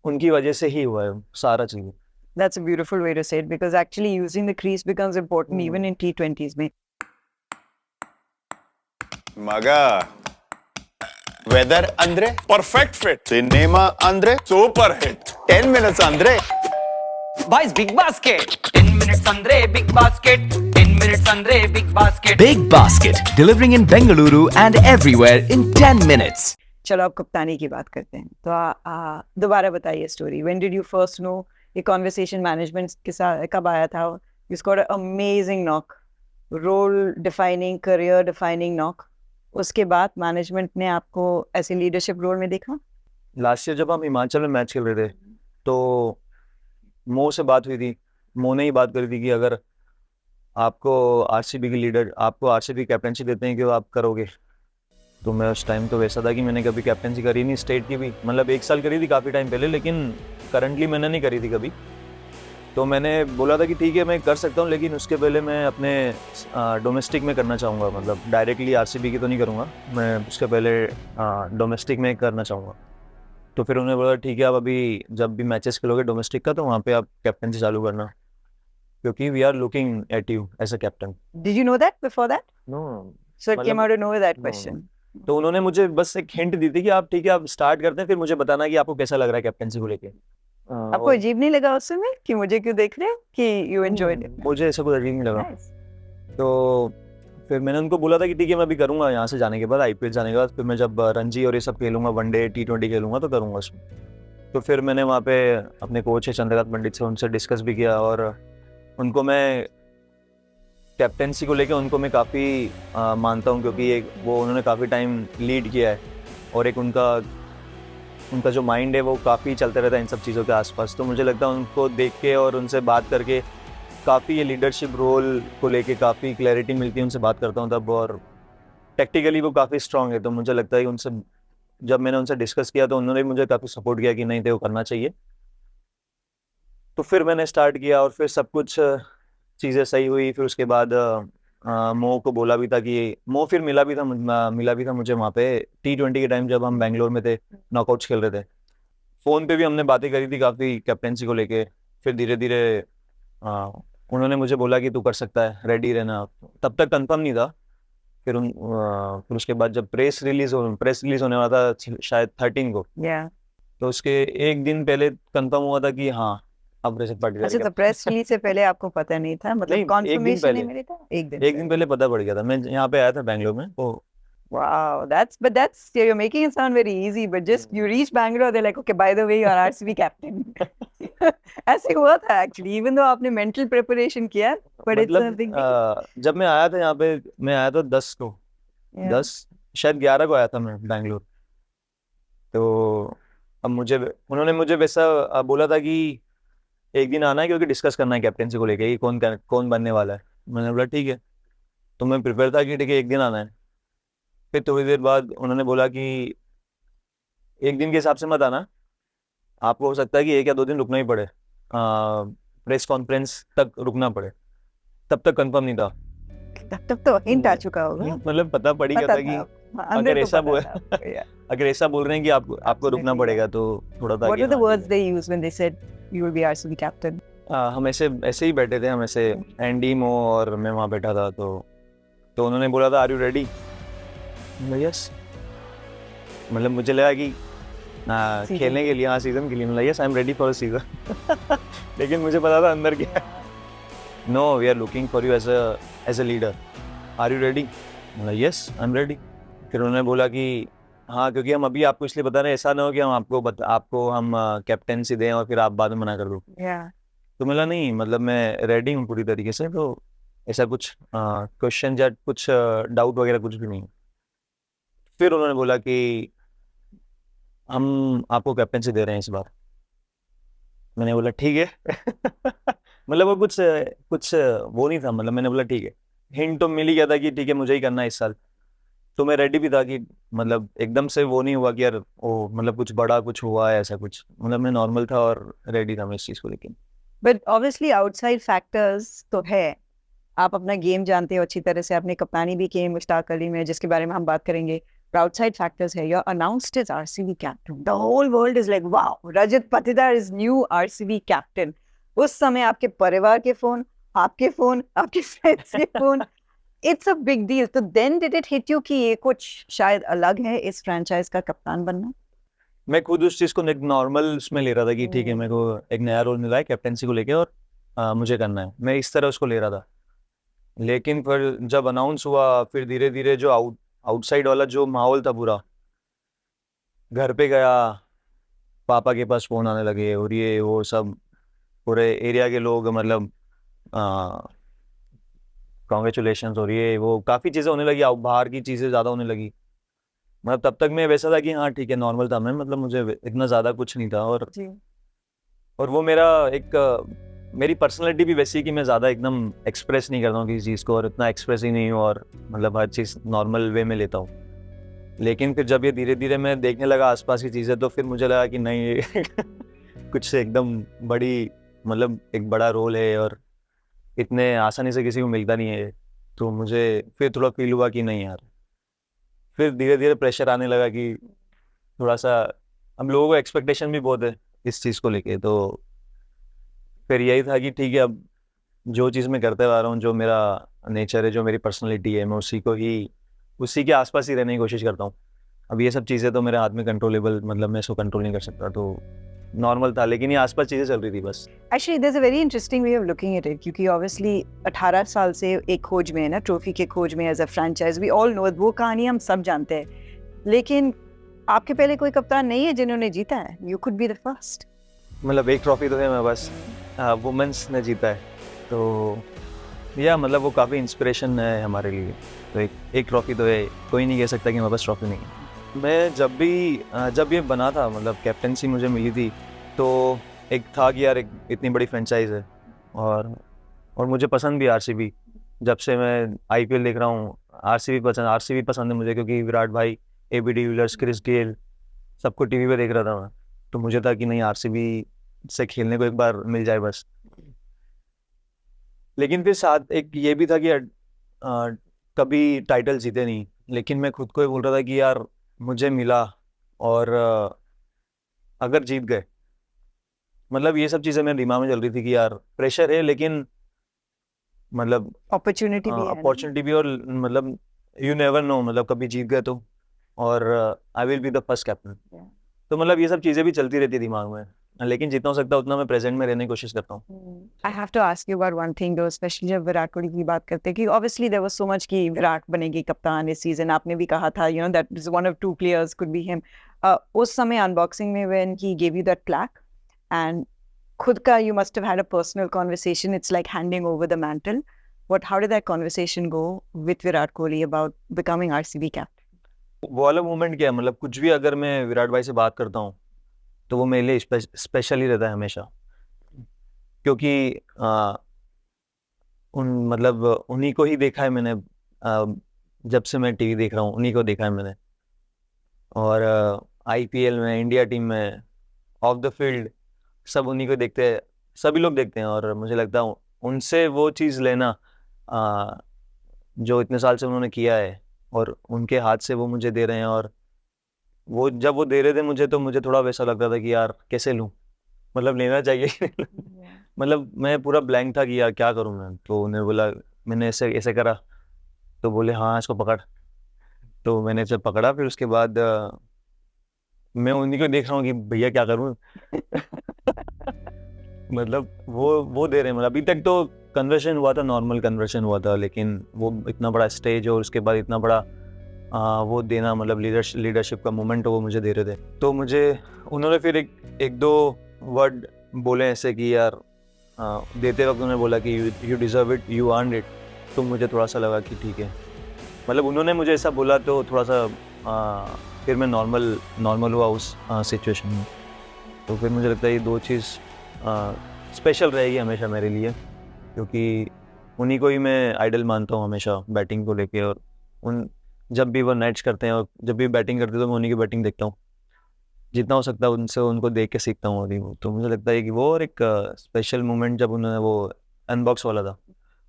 उनकी वजह से ही हुआ है सारा चीज़। That's a beautiful way to say it, because actually using the crease becomes important even in T20s में. ಮಗ ವೆದರ್ ಅಂದ್ರೆ ಪರ್ಫೆಕ್ಟ್ ಫಿಟ್, ಸಿನಿಮಾ ಅಂದ್ರೆ ಸೂಪರ್ ಹಿಟ್, 10 ಮಿನಿಟ್ಸ್ ಅಂದ್ರೆ ಬಾಯ್ಸ್ ಬಿಗ್ ಬಾಸ್ಕೆಟ್ 10 ಮಿನಿಟ್ಸ್ ಅಂದ್ರೆ ಬಿಗ್ ಬಾಸ್ಕೆಟ್ 10 ಮಿನಿಟ್ಸ್ ಅಂದ್ರೆ big basket Big Basket, delivering in Bengaluru and everywhere in 10 minutes. चलो अब कप्तानी की बात करते हैं, तो दोबारा बताइए story. When did you first know ये कॉन्वर्सेशन मैनेजमेंट के साथ कब आया था? You scored an amazing knock, role defining, career defining knock. उसके बाद मैनेजमेंट ने आपको ऐसे लीडरशिप रोल में देखा? लास्ट ईयर जब हम हिमाचल में मैच खेल रहे थे तो मो से बात हुई थी, मो ने ही बात करी थी कि अगर आपको आरसीबी की कैप्टनसी देते हैं कि आप करोगे। तो मैं उस टाइम तो वैसा था कि मैंने कभी कैप्टनसी करी नहीं, स्टेट की भी मतलब 1 साल करी थी काफ़ी टाइम पहले, लेकिन करंटली मैंने नहीं करी थी कभी। तो मैंने बोला था कि ठीक है मैं कर सकता हूँ, लेकिन उसके पहले मैं अपने डोमेस्टिक में करना चाहूँगा, मतलब डायरेक्टली आरसीबी की तो नहीं करूँगा, मैं उसके पहले डोमेस्टिक में करना चाहूँगा। तो फिर उन्होंने बोला ठीक है, आप अभी जब भी मैचेस खेलोगे डोमेस्टिक का तो वहाँ पे आप कैप्टनसी चालू करना, क्योंकि we are looking at you as a captain. Did you know that before that? No, So it came out of nowhere, that question. तो उन्होंने मुझे बस एक हिंट दी थी कि आप ठीक है आप स्टार्ट करते हैं, फिर मुझे बताना कि आपको कैसा लग रहा है कैप्टनसी को लेके। आपको और अजीब नहीं लगा उस समय कि मुझे क्यों देख रहे हैं, कि you enjoyed it? मुझे ऐसा कुछ अजीब नहीं लगा। Nice. तो फिर मैंने उनको बोला था कि ठीक है मैं अभी करूँगा, यहाँ से जाने के बाद आईपीएल जाने के बाद फिर मैं जब रणजी और ये सब खेलूंगा, वनडे T20 खेलूंगा तो करूँगा उसमें। तो फिर मैंने वहाँ पे अपने कोच है चंद्रकांत पंडित से, उनसे डिस्कस भी किया, और उनको मैं कैप्टेंसी को लेके उनको मैं काफ़ी मानता हूँ, क्योंकि एक वो उन्होंने काफ़ी टाइम लीड किया है और एक उनका जो माइंड है वो काफ़ी चलता रहता है इन सब चीज़ों के आसपास। तो मुझे लगता है उनको देख के और उनसे बात करके काफ़ी ये लीडरशिप रोल को लेके काफ़ी क्लैरिटी मिलती है। उनसे बात करता हूँ तब, और टेक्निकली वो काफ़ी स्ट्रांग है। तो मुझे लगता है कि उनसे जब मैंने उनसे डिस्कस किया तो उन्होंने मुझे काफ़ी सपोर्ट किया कि नहीं तेरे को करना चाहिए। तो फिर मैंने स्टार्ट किया और फिर सब कुछ चीज़ें सही हुई। फिर उसके बाद मो को बोला भी था कि मो फिर मिला भी था मुझे वहाँ पे T20 के टाइम जब हम बेंगलोर में थे, नॉकआउट्स खेल रहे थे। फ़ोन पे भी हमने बातें करी थी काफ़ी कैप्टेंसी को लेके। फिर धीरे धीरे उन्होंने मुझे बोला कि तू कर सकता है, रेडी रहना। तब तक कंफर्म नहीं था। फिर उसके बाद जब प्रेस रिलीज होने वाला था शायद 13 को, Yeah. तो उसके एक दिन पहले कंफर्म हुआ था कि हाँ अब रजत पाटीदार अच्छा, तो प्रेस रिलीज से पहले आपको पता नहीं था, नहीं, मतलब एक दिन कॉन्फर्मेशन पहले। नहीं मिली था? एक दिन पहले पता पड़ गया था। मैं यहाँ पे आया था बैंगलोर में, तो Wow, that's you're making it sound very easy, but just you reach Bangalore, they're like, okay, by the way, you're RCB captain. ऐसे हुआ था actually, even though आपने mental preparation किया, but it's a big deal. जब मैं आया था यहाँ पे, मैं आया था 10 को, Yeah. 10 शायद 11 को आया था मैं बैंगलोर। तो अब उन्होंने मुझे वैसा बोला था कि एक दिन आना है क्योंकि डिस्कस करना है कैप्टेंसी को लेके कि कौन बनने वाला है। मैंने बोला ठीक है। तो मैं प्रिपेयर था कि ठीक है एक दिन आना है। फिर थोड़ी देर बाद उन्होंने बोला कि एक दिन के हिसाब से मत आना, आपको हो सकता है कि 1 या 2 दिन रुकना ही पड़े, प्रेस कॉन्फ्रेंस तक रुकना पड़े। तब तक कंफर्म नहीं था, तब तो हिंट आ चुका होगा। मतलब पता पड़ गया पता था कि था, अंदर अगर तो ऐसा पता था आपको, yeah. अगर ऐसा बोल रहे हैं कि आपको रुकना Absolutely, पड़ेगा, तो थोड़ा था What कि were the हाँ, words they used when they said you will be RCB captain? हम ऐसे ही बैठे थे। हम ऐसे एंडी मो और मैं वहाँ बैठा था। तो उन्होंने बोला था आर यू रेडी? यस। मतलब मुझे लगा कि खेलने के लिए, हाँ सीजन के लिए। मतलब yes I am ready for season. लेकिन मुझे पता था अंदर क्या, no we are looking for you as a leader, are you ready? मतलब यस आई एम रेडी। फिर उन्होंने बोला कि हाँ, क्योंकि हम अभी आपको इसलिए बता रहे हैं, ऐसा ना हो कि हम आपको हम कैप्टेंसी दें और फिर आप बाद में मना कर दो। Yeah. तो मिला नहीं, मतलब मैं रेडी हूँ पूरी तरीके से। तो ऐसा कुछ क्वेश्चन या कुछ डाउट वगैरह कुछ भी नहीं। फिर उन्होंने बोला कि हम आपको कैप्टेंसी दे रहे हैं इस बार। मैंने बोला ठीक है। मतलब वो कुछ वो नहीं था। मतलब मैंने बोला ठीक है। हिंट तो मिल ही गया था कि ठीक है मुझे ही करना है इस साल। तो मैं रेडी भी था कि मतलब एकदम से वो नहीं हुआ कि यार ओ मतलब कुछ बड़ा कुछ हुआ है ऐसा कुछ। मतलब मैं नॉर्मल था और रेडी था मैं इस चीज़ को लेकर। But obviously outside factors तो है, आप अपना गेम जानते हो अच्छी तरह से, आपने कप्तानी भी की है मुश्ताक अली में, जिसके बारे में हम बात करेंगे। But outside factors है, you're announced as RCB captain. The whole world is like, wow, Rajat Patidar is new RCB captain. उस समय आपके परिवार के फोन, आपके फ्रेंड्स के phone, it's a big deal. तो then did it hit you कि ये कुछ शायद अलग है इस फ्रेंचाइज का कप्तान बनना? मैं खुद उस चीज़ को एक नॉर्मल उसमें ले रहा था कि ठीक है मेरे को एक नया रोल मिला है कैप्टेंसी को लेके और मुझे करना है। मैं इस तरह उसको ले रहा था। लेकिन फिर जब अनाउंस हुआ, फिर धीरे धीरे जो आउटसाइड वाला जो माहौल था पूरा, घर पे गया, पापा के पास फ़ोन आने लगे और ये वो सब पूरे एरिया के लोग मतलब कॉन्ग्रेचुलेशंस और ये वो काफ़ी चीज़ें होने लगी, बाहर की चीज़ें ज़्यादा होने लगी। मतलब तब तक मैं वैसा था कि हाँ ठीक है नॉर्मल था मैं, मतलब मुझे इतना ज़्यादा कुछ नहीं था। और वो मेरी पर्सनालिटी भी वैसी कि मैं ज़्यादा एकदम एक्सप्रेस नहीं करता हूँ किसी चीज़ को, और इतना एक्सप्रेस ही नहीं हूँ, और मतलब हर चीज़ नॉर्मल वे में लेता हूँ। लेकिन फिर जब ये धीरे धीरे मैं देखने लगा आसपास की चीज़ें, तो फिर मुझे लगा कि नहीं ये कुछ एकदम बड़ी मतलब एक बड़ा रोल है और इतने आसानी से किसी को मिलता नहीं है। तो मुझे फिर थोड़ा फील हुआ कि नहीं यार। फिर धीरे धीरे प्रेशर आने लगा कि थोड़ा सा हम लोगों को एक्सपेक्टेशन भी बहुत है इस चीज़ को लेके। तो फिर यही था कि ठीक है अब जो चीज़ मैं करते आ रहा हूँ, जो मेरा नेचर है, जो मेरी पर्सनालिटी है, मैं उसी के आसपास ही रहने की कोशिश करता हूँ। अब ये सब चीज़ें तो मेरे हाथ में कंट्रोलेबल, मतलब मैं इसको कंट्रोल नहीं कर सकता। तो नॉर्मल था, लेकिन ये आसपास चीज़ें चल रही थी बस। Actually, there's a very interesting way of looking at it, क्योंकि obviously 18 साल से एक खोज में है ना, ट्रॉफी के खोज में as a franchise, we all know वो कहानी हम सब जानते हैं। लेकिन आपके पहले कोई कप्तान नहीं है जिन्होंने जीता है। You could be the first. मतलब एक ट्रॉफी तो है मैं बस वुमेन्स ने जीता है। तो या मतलब वो काफ़ी इंस्पिरेशन है हमारे लिए। तो एक ट्रॉफी तो है, कोई नहीं कह सकता कि हमारे पास ट्रॉफी नहीं है। मैं जब ये बना था, मतलब कैप्टनसी मुझे मिली थी, तो एक था कि यार एक इतनी बड़ी फ्रेंचाइज है और मुझे पसंद भी आरसीबी। जब से मैं आईपीएल देख रहा हूँ, आरसीबी पसंद है मुझे, क्योंकि विराट भाई, एबी डिविलियर्स, क्रिस गेल, सबको टीवी पे देख रहा था मैं। तो मुझे था कि नहीं, आरसीबी से खेलने को एक बार मिल जाए बस। लेकिन फिर साथ एक ये भी था कि कभी टाइटल जीते नहीं, लेकिन मैं खुद को ही बोल रहा था कि यार मुझे मिला, और अगर जीत गए, मतलब ये सब चीज़ें मेरे दिमाग में चल रही थी कि यार प्रेशर है, लेकिन मतलब अपॉर्चुनिटी भी है ना? अपॉर्चुनिटी भी, और मतलब यू नेवर नो, मतलब कभी जीत गए तो, और आई will be the first captain. तो मतलब ये सब चीज़ें भी चलती रहती दिमाग में, लेकिन जितना हो सकता है उतना मैं प्रेजेंट में रहने की कोशिश करता हूँ। I have to ask you about one thing though, especially जब विराट कोहली की बात करते हैं कि obviously there was so much कि विराट बनेगी कप्तान इस सीजन, आपने भी कहा था that is one of two players could be him. उस समय अनबॉक्सिंग में when he gave you that plaque and खुद का you must have had a personal conversation, it's like handing over the mantle. How did that conversation go with Virat Kohli about becoming RCB captain? वो वाला moment क्या है, मतलब कुछ भी अगर मैं विराट भाई से बात करता हूँ तो वो मेरे लिए स्पेशल ही रहता है हमेशा, क्योंकि मतलब उन्हीं को ही देखा है मैंने, जब से मैं टीवी देख रहा हूँ उन्हीं को देखा है मैंने। और आईपीएल में, इंडिया टीम में, ऑफ द फील्ड, सब उन्हीं को देखते हैं, सभी लोग देखते हैं। और मुझे लगता है उनसे वो चीज़ लेना जो इतने साल से उन्होंने किया है, और उनके हाथ से वो मुझे दे रहे हैं, और वो जब वो दे रहे थे मुझे, तो मुझे थोड़ा वैसा लग रहा था कि यार कैसे लूँ, मतलब लेना चाहिए। मतलब मैं पूरा ब्लैंक था कि यार क्या करूँ मैं। तो उन्हें बोला, मैंने ऐसे ऐसे करा, तो बोले हाँ इसको पकड़। तो मैंने जब पकड़ा, फिर उसके बाद मैं उन्हीं को देख रहा हूँ कि भैया क्या करूँ। मतलब वो दे रहे हैं, मतलब अभी तक तो कन्वर्सेशन हुआ था, नॉर्मल कन्वर्सेशन हुआ था, लेकिन वो इतना बड़ा स्टेज और उसके बाद इतना बड़ा वो देना, मतलब लीडरशिप का मोमेंट वो मुझे दे रहे थे। तो मुझे उन्होंने फिर एक दो वर्ड बोले ऐसे कि यार देते वक्त उन्होंने बोला कि you deserve it, you earn it. तो मुझे थोड़ा सा लगा कि ठीक है, मतलब उन्होंने मुझे ऐसा बोला तो थोड़ा सा फिर मैं नॉर्मल हुआ उस सिचुएशन में। तो फिर मुझे लगता है ये दो चीज़ स्पेशल रहेगी हमेशा मेरे लिए, क्योंकि उन्हीं को ही मैं आइडल मानता हूँ हमेशा बैटिंग को लेके। और जब भी वो नेट्स करते हैं और जब भी बैटिंग करते हैं तो मैं उन्हीं की बैटिंग देखता हूँ, जितना हो सकता है उनसे उनको देख के सीखता हूँ। अभी तो मुझे लगता है कि वो, और एक स्पेशल मोमेंट जब उन्होंने वो अनबॉक्स वाला था,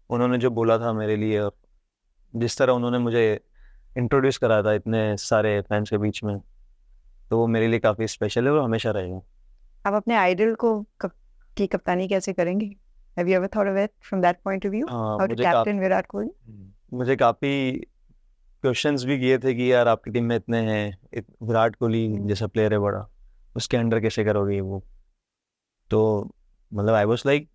उन्होंने जो बोला था मेरे लिए, और जिस तरह उन्होंने मुझे इंट्रोड्यूस कराया था इतने सारे फैंस के बीच में, तो वो मेरे लिए काफ़ी स्पेशल है और हमेशा रहेगा। आप अपने आइडल को की कप्तानी कैसे करेंगे? Have you ever thought of it from that point of view? हाँ, How to captain Virat Kohli? मुझे काफ़ी क्वेश्चंस भी किए थे कि यार आपकी टीम में इतने हैं, विराट कोहली जैसा प्लेयर है बड़ा, उसके अंडर कैसे करोगे वो। तो मतलब आई वाज लाइक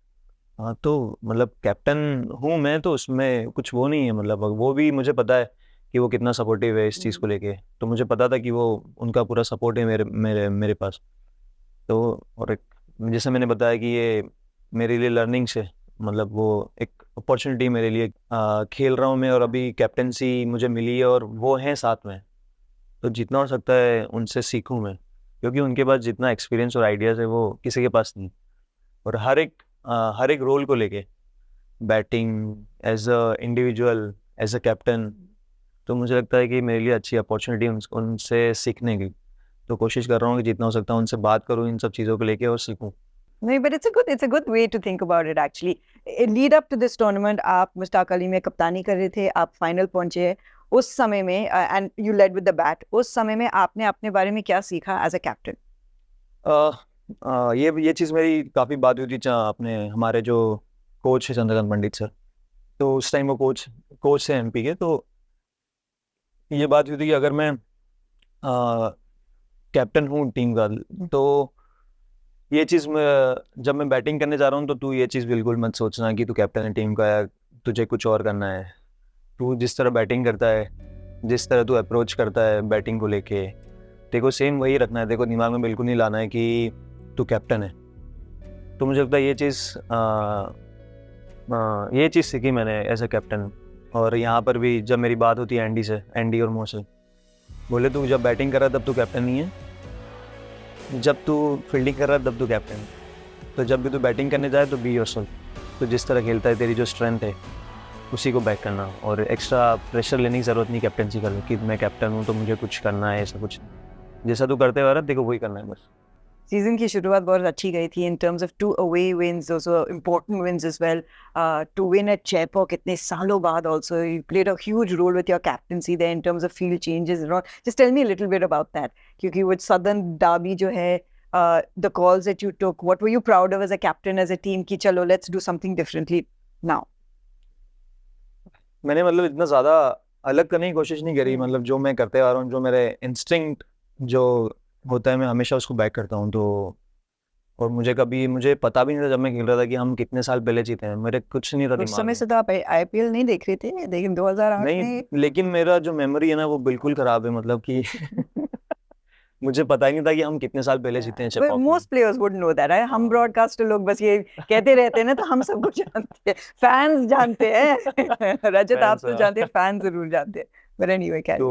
हाँ, तो मतलब कैप्टन हूँ मैं, तो उसमें कुछ वो नहीं है, मतलब वो भी मुझे पता है कि वो कितना सपोर्टिव है इस चीज़ को लेके। तो मुझे पता था कि वो उनका पूरा सपोर्ट है मेरे पास। तो और एक जैसे मैंने बताया कि ये मेरे लिए लर्निंग से, मतलब वो एक अपॉर्चुनिटी मेरे लिए, खेल रहा हूँ मैं और अभी कैप्टनसी मुझे मिली है और वो हैं साथ में, तो जितना हो सकता है उनसे सीखूँ मैं, क्योंकि उनके पास जितना एक्सपीरियंस और आइडियाज़ है वो किसी के पास नहीं। और हर एक रोल को लेके, batting, as a individual, as a captain, तो मुझे लगता है कि मेरे लिए अच्छी अपॉर्चुनिटी उनसे सीखने की। तो कोशिश कर रहा हूँ कि जितना हो सकता है उनसे बात करूँ इन सब चीज़ों को लेके और सीखूँ। नहीं, but it's a good way to think about it actually. Lead up to this tournament, आप मुश्ताक अली में कप्तानी कर रहे थे, आप फाइनल पहुंचे उस समय में, and you led with the bat. उस समय में आपने अपने बारे में क्या सीखा as a captain? ये चीज़ मेरी काफ़ी बात हुई थी अपने हमारे जो कोच है चंद्रकांत पंडित सर, तो उस टाइम वो कोच से एमपी के, तो ये बात हुई थी कि अगर मैं कैप्टन हूँ टीम का, तो ये चीज़ जब मैं बैटिंग करने जा रहा हूँ तो तू ये चीज़ बिल्कुल मत सोचना कि तू कैप्टन है टीम का, या तुझे कुछ और करना है। तू जिस तरह बैटिंग करता है, जिस तरह तू अप्रोच करता है बैटिंग को लेके, तेरे को सेम वही रखना है, तेरे को दिमाग में बिल्कुल नहीं लाना है कि तू कैप्टन है। तो मुझे लगता है ये चीज़ ये चीज़ सीखी मैंने एज ए कैप्टन। और यहाँ पर भी जब मेरी बात होती है एंडी और मो से, बोले तू जब बैटिंग कर रहा है तब तू कैप्टन नहीं है, जब तू फील्डिंग कर रहा है तब तू कैप्टन है। तो जब भी तू बैटिंग करने जाए तो बी योरसेल्फ, तो जिस तरह खेलता है, तेरी जो स्ट्रेंथ है उसी को बैक करना, और एक्स्ट्रा प्रेशर लेने की ज़रूरत नहीं कैप्टनसी करने कि मैं कैप्टन हूँ तो मुझे कुछ करना है, ऐसा कुछ नहीं। जैसा तू करते हुआ रहा देखो वही करना है बस। सीजन की शुरुआत बहुत अच्छी गई थी in terms of 2 away wins, also important wins as well. To win at Chepauk इतने सालों बाद also, you played a huge role with your captaincy there in terms of field changes and all. Just tell me a little bit about that. क्योंकि with Southern Derby जो है, the calls that you took, what were you proud of as a captain, as a team कि चलो let's do something differently now? मैंने मतलब इतना ज़्यादा अलग करने की कोशिश नहीं करी, मतलब जो मैं करते आ रहा हूँ, जो मेरे इंस्टिंक्ट जो होता है मैं हमेशा उसको बैक करता हूँ। तो और मुझे पता भी नहीं था जब मैं खेल रहा था कि हम कितने साल पहले जीते हैं, मेरे कुछ नहीं था उस दिमाग समय में। से तो आप IPL नहीं देख रहे थे, लेकिन 2008 नहीं, में लेकिन मेरा जो मेमोरी है ना वो बिल्कुल खराब है, मतलब कि मुझे पता ही नहीं था कि हम कितने साल पहले जीते हैं चेपॉक में। Most players would know that. हम ब्रॉडकास्टर लोग बस ये कहते रहते हैं ना, तो हम सबको जानते हैं, फैंस जानते हैं। रजत आप तो जानते हैं, फैंस जरूर जानते हैं, बट एनीवे कैरी ऑन।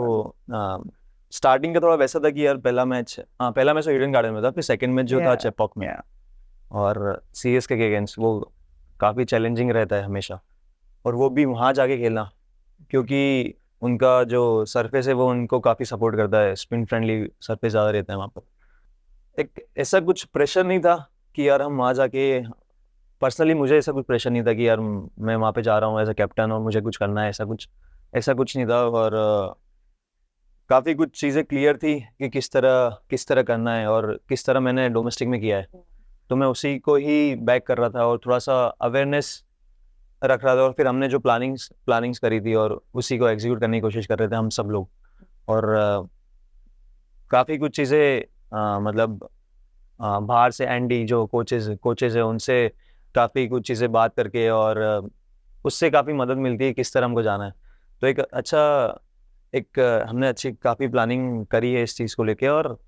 तो स्टार्टिंग का थोड़ा वैसा था कि यार पहला मैच तो ईडन गार्डन में था, फिर सेकंड मैच जो था चेपॉक में, और CSK के अगेंस्ट, वो काफ़ी चैलेंजिंग रहता है हमेशा, और वो भी वहाँ जाके खेलना, क्योंकि उनका जो सरफेस है वो उनको काफ़ी सपोर्ट करता है, स्पिन फ्रेंडली सरफेस ज़्यादा रहता है वहाँ पर। एक ऐसा कुछ प्रेशर नहीं था कि यार हम वहाँ जाके, पर्सनली मुझे ऐसा कुछ प्रेशर नहीं था कि यार मैं वहाँ पे जा रहा हूँ एज अ कैप्टन और मुझे कुछ करना है, ऐसा कुछ नहीं था। और काफ़ी कुछ चीज़ें क्लियर थी कि किस तरह करना है और किस तरह मैंने डोमेस्टिक में किया है, तो मैं उसी को ही बैक कर रहा था और थोड़ा सा अवेयरनेस रख रहा था। और फिर हमने जो प्लानिंग्स करी थी और उसी को एग्जीक्यूट करने की कोशिश कर रहे थे हम सब लोग। और काफ़ी कुछ चीज़ें मतलब बाहर से एंडी जो कोचेज़ है उनसे काफ़ी कुछ चीज़ें बात करके, और उससे काफ़ी मदद मिलती है किस तरह हमको जाना है। तो हमने अच्छी काफ़ी प्लानिंग करी है इस चीज़ को लेके, और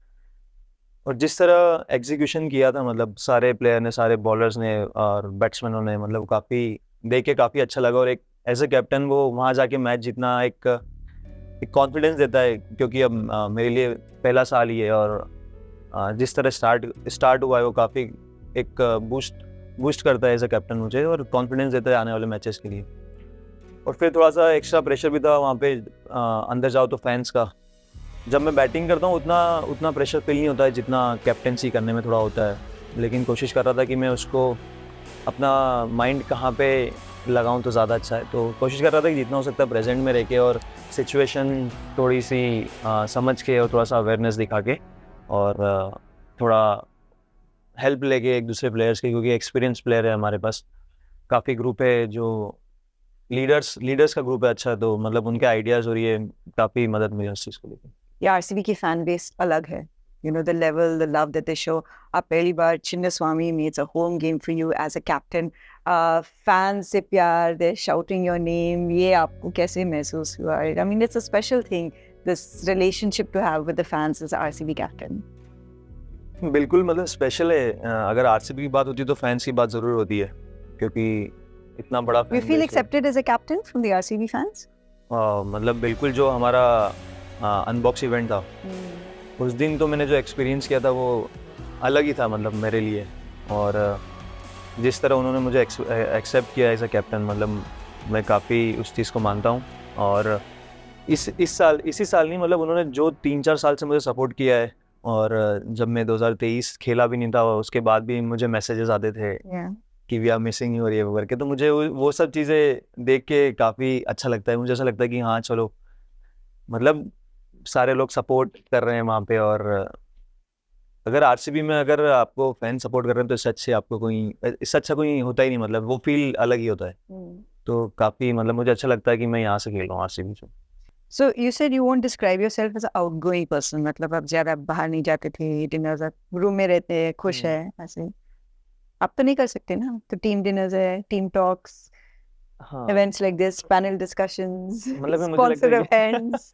जिस तरह एग्जीक्यूशन किया था, मतलब सारे प्लेयर ने, सारे बॉलर्स ने और बैट्समैनों ने, मतलब काफ़ी देख के काफ़ी अच्छा लगा। और एक एज ए कैप्टन वो वहाँ जाके मैच जीतना एक कॉन्फिडेंस देता है, क्योंकि अब मेरे लिए पहला साल ही है, और जिस तरह स्टार्ट हुआ है वो काफ़ी एक बूस्ट करता है एज ए कैप्टन मुझे, और कॉन्फिडेंस देता है आने वाले मैचेस के लिए। और फिर थोड़ा सा एक्स्ट्रा प्रेशर भी था वहाँ पे, अंदर जाओ तो फैंस का। जब मैं बैटिंग करता हूँ उतना प्रेशर फील नहीं होता है जितना कैप्टेंसी करने में थोड़ा होता है, लेकिन कोशिश कर रहा था कि मैं उसको अपना माइंड कहाँ पे लगाऊं तो ज़्यादा अच्छा है। तो कोशिश कर रहा था कि जितना हो सकता है प्रेजेंट में रह के, और सिचुएशन थोड़ी सी समझ के, और थोड़ा सा अवेयरनेस दिखा के, और थोड़ा हेल्प लेके एक दूसरे प्लेयर्स की, क्योंकि एक्सपीरियंस प्लेयर है हमारे पास, काफ़ी ग्रुप है जो लीडर्स का ग्रुप है अच्छा, तो मतलब उनके आइडियाज़ और ये काफ़ी मदद मिली उस चीज़ को लेकर। ये RCB की फैन बेस अलग है, you know, the level, the love that they show. आप पहली बार Chinnaswamy meets a home game for you as a captain. Fans से प्यार, they're shouting your name. ये आपको कैसे महसूस हुआ? I mean, it's a special thing, this relationship to have with the fans as RCB captain. बिल्कुल, मतलब special है। अगर RCB की बात होती है तो फैंस की बात ज़रूर होती है, क्योंकि इतना बड़ा You feel accepted as a captain from the RCB fans? मतलब बिल्कुल, जो हमारा अनबॉक्स इवेंट था उस दिन, तो मैंने जो एक्सपीरियंस किया था वो अलग ही था, मतलब मेरे लिए। और जिस तरह उन्होंने मुझे एक्सेप्ट किया एज अ कैप्टन, मतलब मैं काफ़ी उस चीज़ को मानता हूँ। और इसी साल नहीं, मतलब उन्होंने जो 3-4 साल से मुझे सपोर्ट किया है, और जब मैं 2023 खेला भी नहीं था उसके बाद भी मुझे मैसेजेस आते थे कि वी आर मिसिंग यू और ये करके, तो मुझे वो सब चीज़ें देख के काफ़ी अच्छा लगता है। मुझे ऐसा लगता है कि हाँ चलो, मतलब सारे लोग सपोर्ट कर रहे हैं वहाँ पे। और अगर RCB में अगर आपको फैन सपोर्ट कर रहे हैं तो इससे अच्छा कोई होता ही नहीं, मतलब वो फील अलग ही होता है। तो काफ़ी, मतलब मुझे अच्छा लगता है कि मैं यहाँ से खेल रहा हूँ RCB से। So you said you won't describe yourself as an outgoing person. मतलब आप ज़्यादा बाहर नहीं जाते थे, डिनर्स रूम में रहते हैं, खुश है ऐसे। आप तो नहीं कर सकते ना, तो टीम डिनर्स है, team talks, events like this, panel discussions, मतलब मुझे sponsor लगता है events,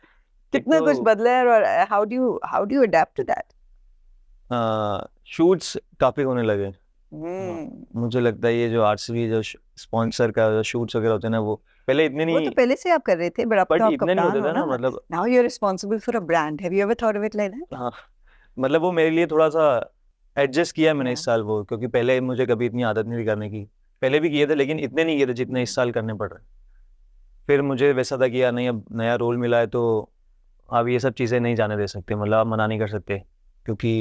कितना कुछ बदला है। और how do you adapt to that? Shoots काफ़ी होने लगे, मुझे लगता है ये जो आरसीबी जो स्पॉन्सर का जो शूट्स वगैरह होते हैं ना, वो पहले इतने वो नहीं, तो पहले से आप कर रहे थे, but अब बट तो आप इतने नहीं कप्तान होते हो थे ना, ना। मतलब Now you're responsible for a brand. Have you ever thought of it like that? हाँ, मतलब वो मेरे लिए थोड़ा सा एडजस्ट किया मैंने इस हाँ। साल वो, क्योंकि पहले मुझे कभी इतनी आदत नहीं थी करने की, पहले भी किए थे लेकिन इतने नहीं किए थे जितने इस साल करने पड़ रहे। फिर मुझे वैसा था कि यार नहीं, अब नया रोल मिला है तो अब ये सब चीज़ें नहीं जाने दे सकते, मतलब आप मना नहीं कर सकते, क्योंकि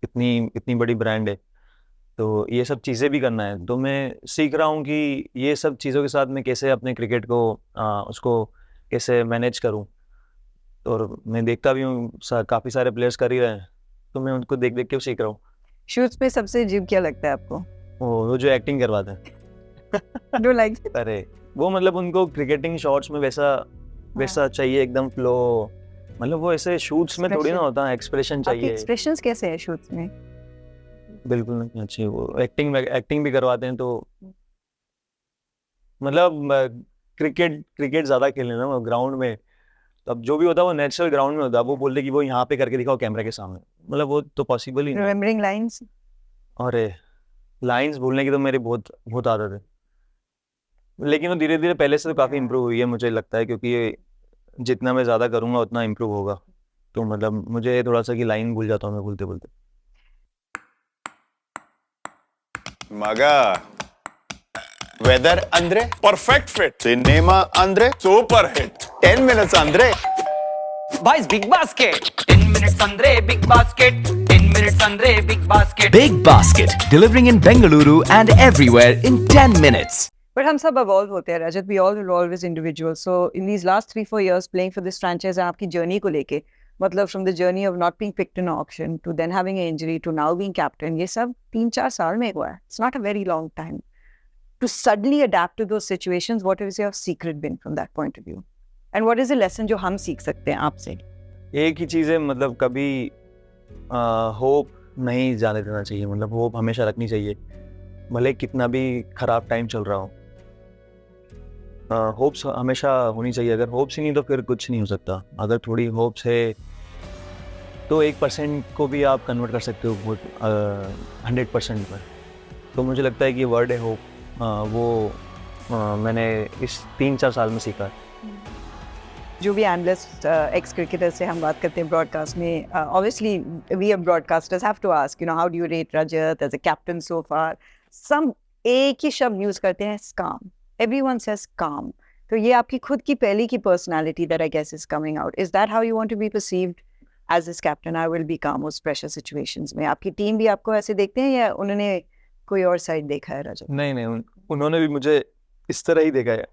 इतनी इतनी बड़ी ब्रांड है, तो ये सब चीज़ें भी करना है। तो मैं सीख रहा हूँ कि ये सब चीज़ों के साथ मैं कैसे अपने क्रिकेट को उसको कैसे मैनेज करूँ। और मैं देखता भी हूँ काफ़ी सारे प्लेयर्स कर ही रहे हैं, तो मैं उनको देख देख के सीख रहा हूँ। शूट्स में सबसे अजीब क्या लगता है आपको? वो जो एक्टिंग करवाते हैं Don't like it? अरे वो मतलब उनको क्रिकेटिंग शॉट्स में वैसा चाहिए एकदम फ्लो, मतलब वो ऐसे शूट्स में थोड़ी ना Expression. होता है, एक्सप्रेशन आपके चाहिए। एक्सप्रेशंस कैसे हैं शूट्स में? बिल्कुल नहीं अच्छे, वो एक्टिंग भी करवाते हैं, तो मतलब क्रिकेट ज़्यादा खेलने ना वो ग्राउंड में, तो अब जो भी होता है वो नेचुरल ग्राउंड में होता है। वो बोलते कि वो यहाँ पे करके दिखाओ कैमरा के सामने, मतलब वो तो पॉसिबल ही नहीं। Remembering lines? अरे लाइंस भूलने की तो मेरी बहुत बहुत आदत है, लेकिन वो धीरे धीरे पहले से तो काफ़ी इम्प्रूव हुई है मुझे लगता है, क्योंकि ये जितना मैं ज़्यादा करूँगा उतना इम्प्रूव होगा। तो मतलब मुझे थोड़ा सा कि लाइन भूल जाता हूँ मैं बोलते बोलते। ಮಗ ವೆದರ್ ಅಂದ್ರೆ ಪರ್ಫೆಕ್ಟ್ ಫಿಟ್, ಸಿನಿಮಾ ಅಂದ್ರೆ ಸೂಪರ್ ಹಿಟ್, 10 ಮಿನಿಟ್ಸ್ ಅಂದ್ರೆ ಬಾಯ್ಸ್ ಬಿಗ್ ಬಾಸ್ಕೆಟ್ 10 minutes ಅಂದ್ರೆ ಬಿಗ್ ಬಾಸ್ಕೆಟ್ 10 minutes ಅಂದ್ರೆ big basket Big Basket, delivering in Bengaluru and everywhere in 10 minutes. But हम सब evolve होते हैं रजत, we all evolve as individuals. So in these last 3-4 years playing for this franchise, आपकी journey को लेके, मतलब from the journey of not being picked in auction to then having an injury to now being captain, ये सब 3-4 साल में हुआ है. It's not a very long time. To suddenly adapt to those situations, what is your secret been from that point of view? And what is the lesson जो हम सीख सकते हैं आपसे? एक ही चीज़ है, मतलब कभी होप नहीं जाने देना चाहिए, मतलब होप हमेशा रखनी चाहिए, भले कितना भी खराब टाइम चल रहा हो। होप्स हमेशा होनी चाहिए, अगर होप्स ही नहीं तो फिर कुछ नहीं हो सकता। अगर थोड़ी होप्स है तो 1% को भी आप कन्वर्ट कर सकते हो बहुत 100% पर। तो मुझे लगता है कि वर्ड है होप, वो मैंने इस 3-4 साल में सीखा। जो भी एनालिस्ट एक्स क्रिकेटर से हम बात करते हैं ब्रॉडकास्ट में, obviously we are broadcasters have to ask, you know, how do you rate Rajat as a captain so far? सम एक ही शब्द यूज करते हैं, काम. एवरीवन सेज काम. तो ये आपकी खुद की पहली की personality that I guess is coming out. Is that how you want to be perceived as this captain? I will be calm उस प्रेशर सिचुएशंस में. आपकी टीम भी आपको ऐसे देखते हैं या उन्होंने कोई और साइड देखा है रजत? नहीं, उन्होंने भी मुझे इस तरह ही देखा है।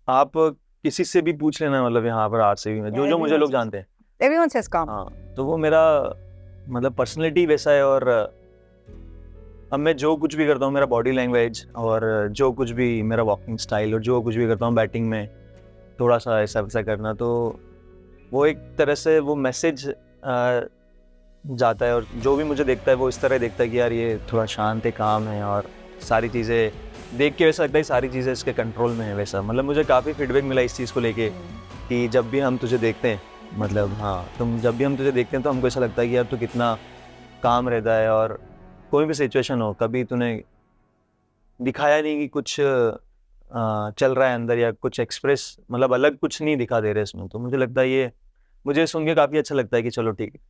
आप किसी से भी पूछ लेना, मतलब यहाँ पर आरसीबी में जो मुझे लोग जानते हैं, एवरीवन सेज काम. हाँ, तो वो मेरा मतलब पर्सनैलिटी वैसा है। और अब मैं जो कुछ भी करता हूँ, मेरा बॉडी लैंग्वेज और जो कुछ भी मेरा वॉकिंग स्टाइल और जो कुछ भी करता हूँ बैटिंग में, थोड़ा सा ऐसा वैसा करना, तो वो एक तरह से वो मैसेज जाता है। और जो भी मुझे देखता है वो इस तरह देखता है कि यार ये थोड़ा शांत है, काम है, और सारी चीज़ें देख के वैसा लगता है सारी चीज़ें इसके कंट्रोल में है वैसा। मतलब मुझे काफ़ी फीडबैक मिला इस चीज़ को लेके कि जब भी हम तुझे देखते हैं, मतलब हाँ, जब भी हम तुझे देखते हैं तो हमको ऐसा लगता है कि यार तू कितना काम रहता है, और कोई भी सिचुएशन हो, कभी तूने दिखाया नहीं कि कुछ चल रहा है अंदर या कुछ एक्सप्रेस, मतलब अलग कुछ नहीं दिखा दे रहे इसमें। तो मुझे लगता है ये मुझे सुन के काफ़ी अच्छा लगता है कि चलो ठीक है,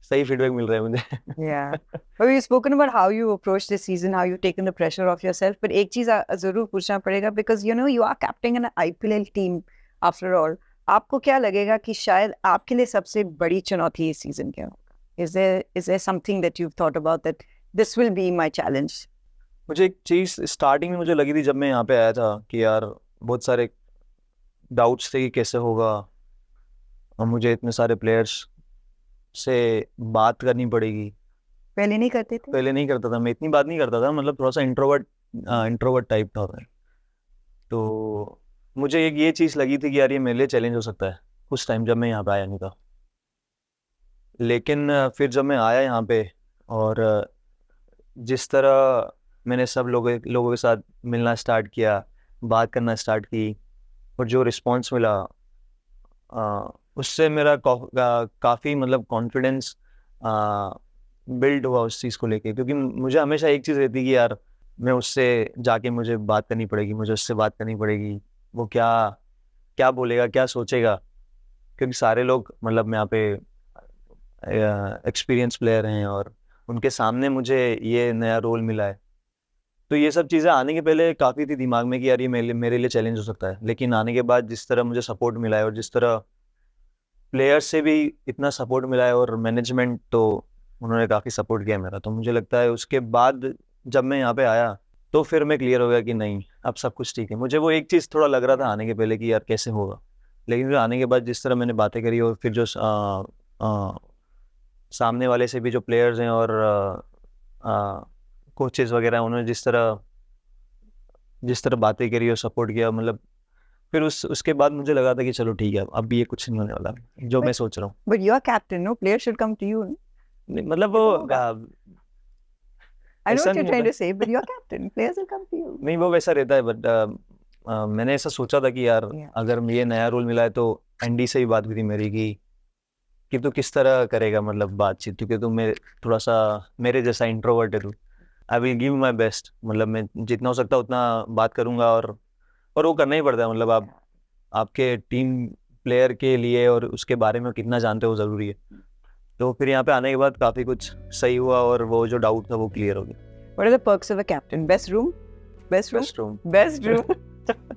सही फीडबैक मिल रहा है मुझे। Yeah. But we've spoken about how you approach this season, how you've taken the pressure off yourself. But एक चीज़ ज़रूर पूछना पड़ेगा, because you know you are captaining an IPL team after all. आपको क्या लगेगा कि शायद आपके लिए सबसे बड़ी चुनौती इस सीजन क्या होगा? Is there something that you've thought about that this will be my challenge? मुझे एक चीज़ स्टार्टिंग में मुझे लगी थी जब मैं यहाँ पे आया था कि यार बहुत सारे डाउट्स थे कि कैसे होगा, और मुझे इतने सारे प्लेयर्स से बात करनी पड़ेगी। पहले नहीं करते थे? पहले नहीं करता था मैं, इतनी बात नहीं करता था, मतलब थोड़ा सा इंट्रोवर्ट टाइप था मैं। तो मुझे एक ये चीज़ लगी थी कि यार ये मेरे लिए चैलेंज हो सकता है उस टाइम जब मैं यहाँ पे आया नहीं था। लेकिन फिर जब मैं आया यहाँ पे और जिस तरह मैंने सब लोगों के साथ मिलना स्टार्ट किया, बात करना स्टार्ट की, और जो रिस्पॉन्स मिला उससे मेरा काफ़ी मतलब कॉन्फिडेंस बिल्ड हुआ उस चीज़ को लेके, क्योंकि मुझे हमेशा एक चीज़ रहती कि यार मैं उससे जाके मुझे बात करनी पड़ेगी, मुझे उससे बात करनी पड़ेगी, वो क्या क्या बोलेगा, क्या सोचेगा, क्योंकि सारे लोग मतलब यहाँ पे एक्सपीरियंस प्लेयर हैं और उनके सामने मुझे ये नया रोल मिला है। तो ये सब चीज़ें आने के पहले काफ़ी थी दिमाग में कि यार ये मेरे लिए चैलेंज हो सकता है, लेकिन आने के बाद जिस तरह मुझे सपोर्ट मिला है और जिस तरह प्लेयर्स से भी इतना सपोर्ट मिला है और मैनेजमेंट तो उन्होंने काफ़ी सपोर्ट किया मेरा, तो मुझे लगता है उसके बाद जब मैं यहाँ पे आया तो फिर मैं क्लियर हो गया कि नहीं अब सब कुछ ठीक है। मुझे वो एक चीज़ थोड़ा लग रहा था आने के पहले कि यार कैसे होगा, लेकिन फिर आने के बाद जिस तरह मैंने बातें करी और फिर जो सामने वाले से भी जो प्लेयर्स हैं और कोचेस वगैरह उन्होंने जिस तरह बातें करी और सपोर्ट किया, मतलब फिर उसके बाद मुझे लगा था कि चलो ठीक है अब ये कुछ नहीं होने वाला जो मैं सोच रहा हूँ। But you're captain, no? Players should come to you. No? नहीं, मतलब वो I know ऐसा what you're नहीं trying होता to say, but you're captain. Players will come to you. नहीं, वो वैसा रहता है, बट मैंने ऐसा सोचा था कि यार Yeah. अगर ये नया रोल मिला है तो एंडी से ही बात हुई थी मेरी कि तू किस तरह करेगा मतलब बातचीत, क्योंकि तू थोड़ा सा मेरे जैसा इंट्रोवर्ट है तू। I will give my best, मतलब मैं जितना हो सकता है उतना बात करूंगा और वो करना ही पड़ता है, मतलब आपके टीम प्लेयर के लिए और उसके बारे में कितना जानते हो ज़रूरी है। तो फिर यहाँ पे आने के बाद काफ़ी कुछ सही हुआ और वो जो डाउट था वो क्लियर हो गया। What are the perks of a captain? Best room? Best room? Best room. Best room.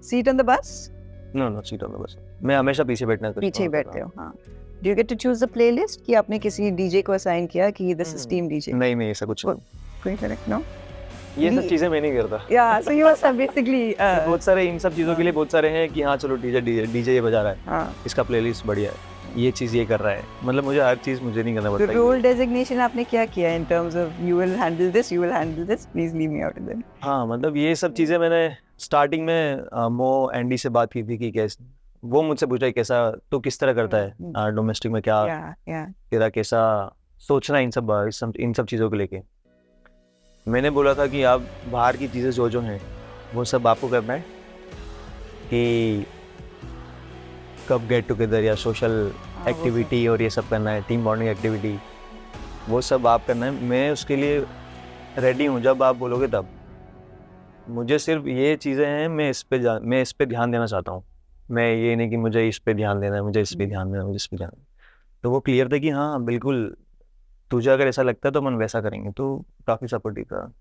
Seat on the bus? No seat on the bus, मैं हमेशा पीछे बैठना पीछे ही बैठते हो, हाँ। Do you get to choose the playlist कि आपने किसी डीजे को असाइन किया कि this is team DJ? नहीं ऐसा कुछ नहीं। कोई फर्क no? ये सब चीज़ें मैं नहीं करता। Yeah, so you must have basically बहुत सारे इन सब चीज़ों के लिए बहुत सारे हैं कि हाँ चलो डीजे ये बजा रहा है, हाँ। इसका प्लेलिस्ट बढ़िया है, ये चीज़ ये कर रहा है, मतलब मुझे हर चीज़ मुझे नहीं करना तो पड़ता। role designation आपने क्या किया in terms of you will handle this, you will handle this, please leave me out of it. हाँ मतलब ये सब चीज़ें मैंने स्टार्टिंग में मो एंडी से बात की थी कि कैसे, वो मुझसे पूछा कि कैसा तू किस तरह करता है डोमेस्टिक में, क्या Yeah. तेरा कैसा सोचना इन सब चीज़ों को लेके। मैंने बोला था कि आप बाहर की चीज़ें जो हैं वो सब आपको करना है, कि कब गेट टुगेदर या सोशल एक्टिविटी और ये सब करना है, टीम बॉन्डिंग एक्टिविटी, वो सब आप करना है। मैं उसके लिए रेडी हूँ, जब आप बोलोगे तब। मुझे सिर्फ ये चीज़ें हैं, मैं इस पे ध्यान देना चाहता हूँ। मैं ये नहीं कि मुझे इस पे ध्यान देना है, मुझे इस पे ध्यान देना है, मुझे इस पे ध्यान देना है। तो वो क्लियर था कि हाँ बिल्कुल, तुझे अगर ऐसा लगता है तो हम वैसा करेंगे। तो काफ़ी सपोर्टिव था।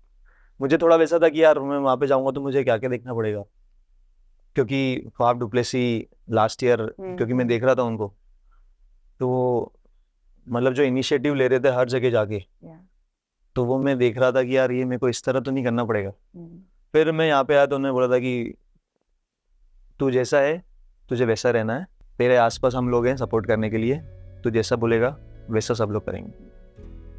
मुझे थोड़ा वैसा था कि यार मैं वहाँ पे जाऊँगा तो मुझे क्या क्या देखना पड़ेगा, क्योंकि फाफ डुप्लेसी लास्ट ईयर क्योंकि मैं देख रहा था उनको, तो मतलब जो इनिशिएटिव ले रहे थे हर जगह जाके, तो वो मैं देख रहा था कि यार ये मेरे को इस तरह तो नहीं करना पड़ेगा। फिर मैं यहाँ पे आया तो उन्होंने बोला था कि तू जैसा है तुझे वैसा रहना है, तेरे आसपास हम लोग हैं सपोर्ट करने के लिए, तू जैसा बोलेगा वैसा सब लोग करेंगे।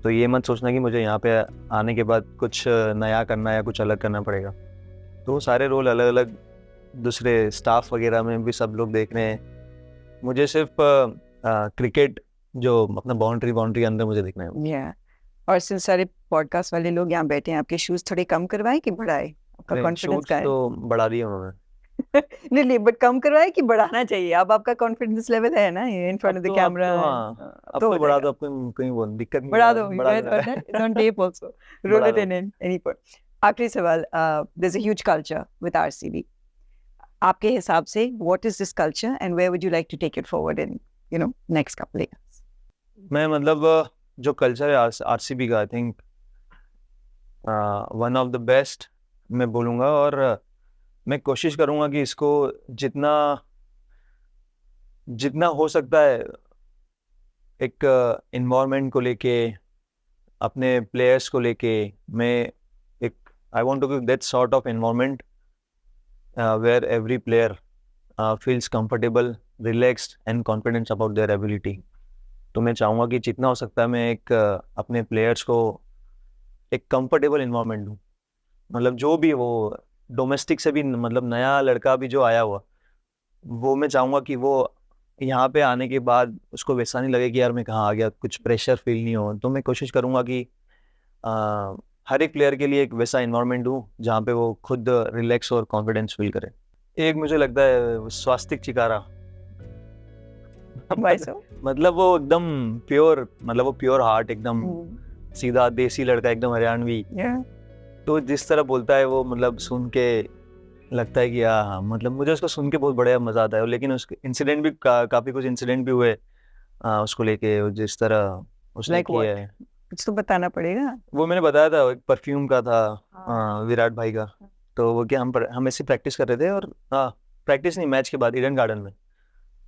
तो ये मत सोचना कि मुझे यहाँ पे आने के बाद कुछ नया करना या कुछ अलग करना पड़ेगा। तो सारे रोल अलग अलग, दूसरे स्टाफ वगैरह में भी सब लोग देख रहे हैं, मुझे सिर्फ क्रिकेट जो अपना बाउंड्री अंदर मुझे देखना है। Yeah. और सिंस सारे पॉडकास्ट वाले लोग यहाँ बैठे हैं, आपके शूज थोड़े कम करवाए कि बढ़ाए? आपका कॉन्फिडेंस का है? तो बढ़ा दिया उन्होंने। नहीं बट कम करवाए कि बढ़ाना चाहिए? अब आपका कॉन्फिडेंस लेवल है ना in front of the camera? अब तो बढ़ा दो, आपको कहीं वो दिक्कत नहीं, बढ़ा दो, बढ़ा दो। on tape also, roll it in any point. आखिरी सवाल, there's a huge culture with RCB. आपके हिसाब से what is this culture and where would you like to take it forward in next couple of years? मैं मतलब जो culture है RCB का, I think one of the best मैं बोलूँगा, और मैं कोशिश करूँगा कि इसको जितना हो सकता है एक इन्वायरमेंट को लेके, अपने प्लेयर्स को लेके, मैं I want to give that sort of environment where every player feels comfortable, relaxed and confidence about their ability. तो मैं चाहूँगा कि जितना हो सकता है मैं एक अपने प्लेयर्स को एक कंफर्टेबल इन्वायरमेंट दूँ, मतलब जो भी वो डोमेस्टिक से भी, मतलब नया लड़का भी जो आया हुआ, वो मैं चाहूँगा कि वो यहाँ पे आने के बाद उसको वैसा नहीं लगे कि यार मैं कहाँ आ गया, कुछ प्रेशर फील नहीं हो। तो मैं कोशिश करूँगा कि हर एक प्लेयर के लिए एक वैसा इन्वायरमेंट दूँ जहाँ पे वो खुद रिलैक्स और कॉन्फिडेंस फील करे। एक मुझे लगता है स्वास्तिक चिकारा, मतलब वो एकदम प्योर, मतलब वो प्योर हार्ट, एकदम सीधा देसी लड़का एकदम हरियाणवी, Yeah. तो जिस तरह बोलता है वो मतलब सुन के लगता है कि हाँ, मतलब मुझे उसको सुन के बहुत बढ़िया मजा आता है। लेकिन उसके इंसिडेंट भी काफी कुछ इंसिडेंट भी हुए उसको लेके, जिस तरह उसने Like किया what? है। कुछ तो बताना पड़ेगा। वो मैंने बताया था, एक परफ्यूम का था विराट भाई का। तो वो क्या हम ऐसे प्रैक्टिस कर रहे थे, और प्रैक्टिस नहीं, मैच के बाद ईडन गार्डन में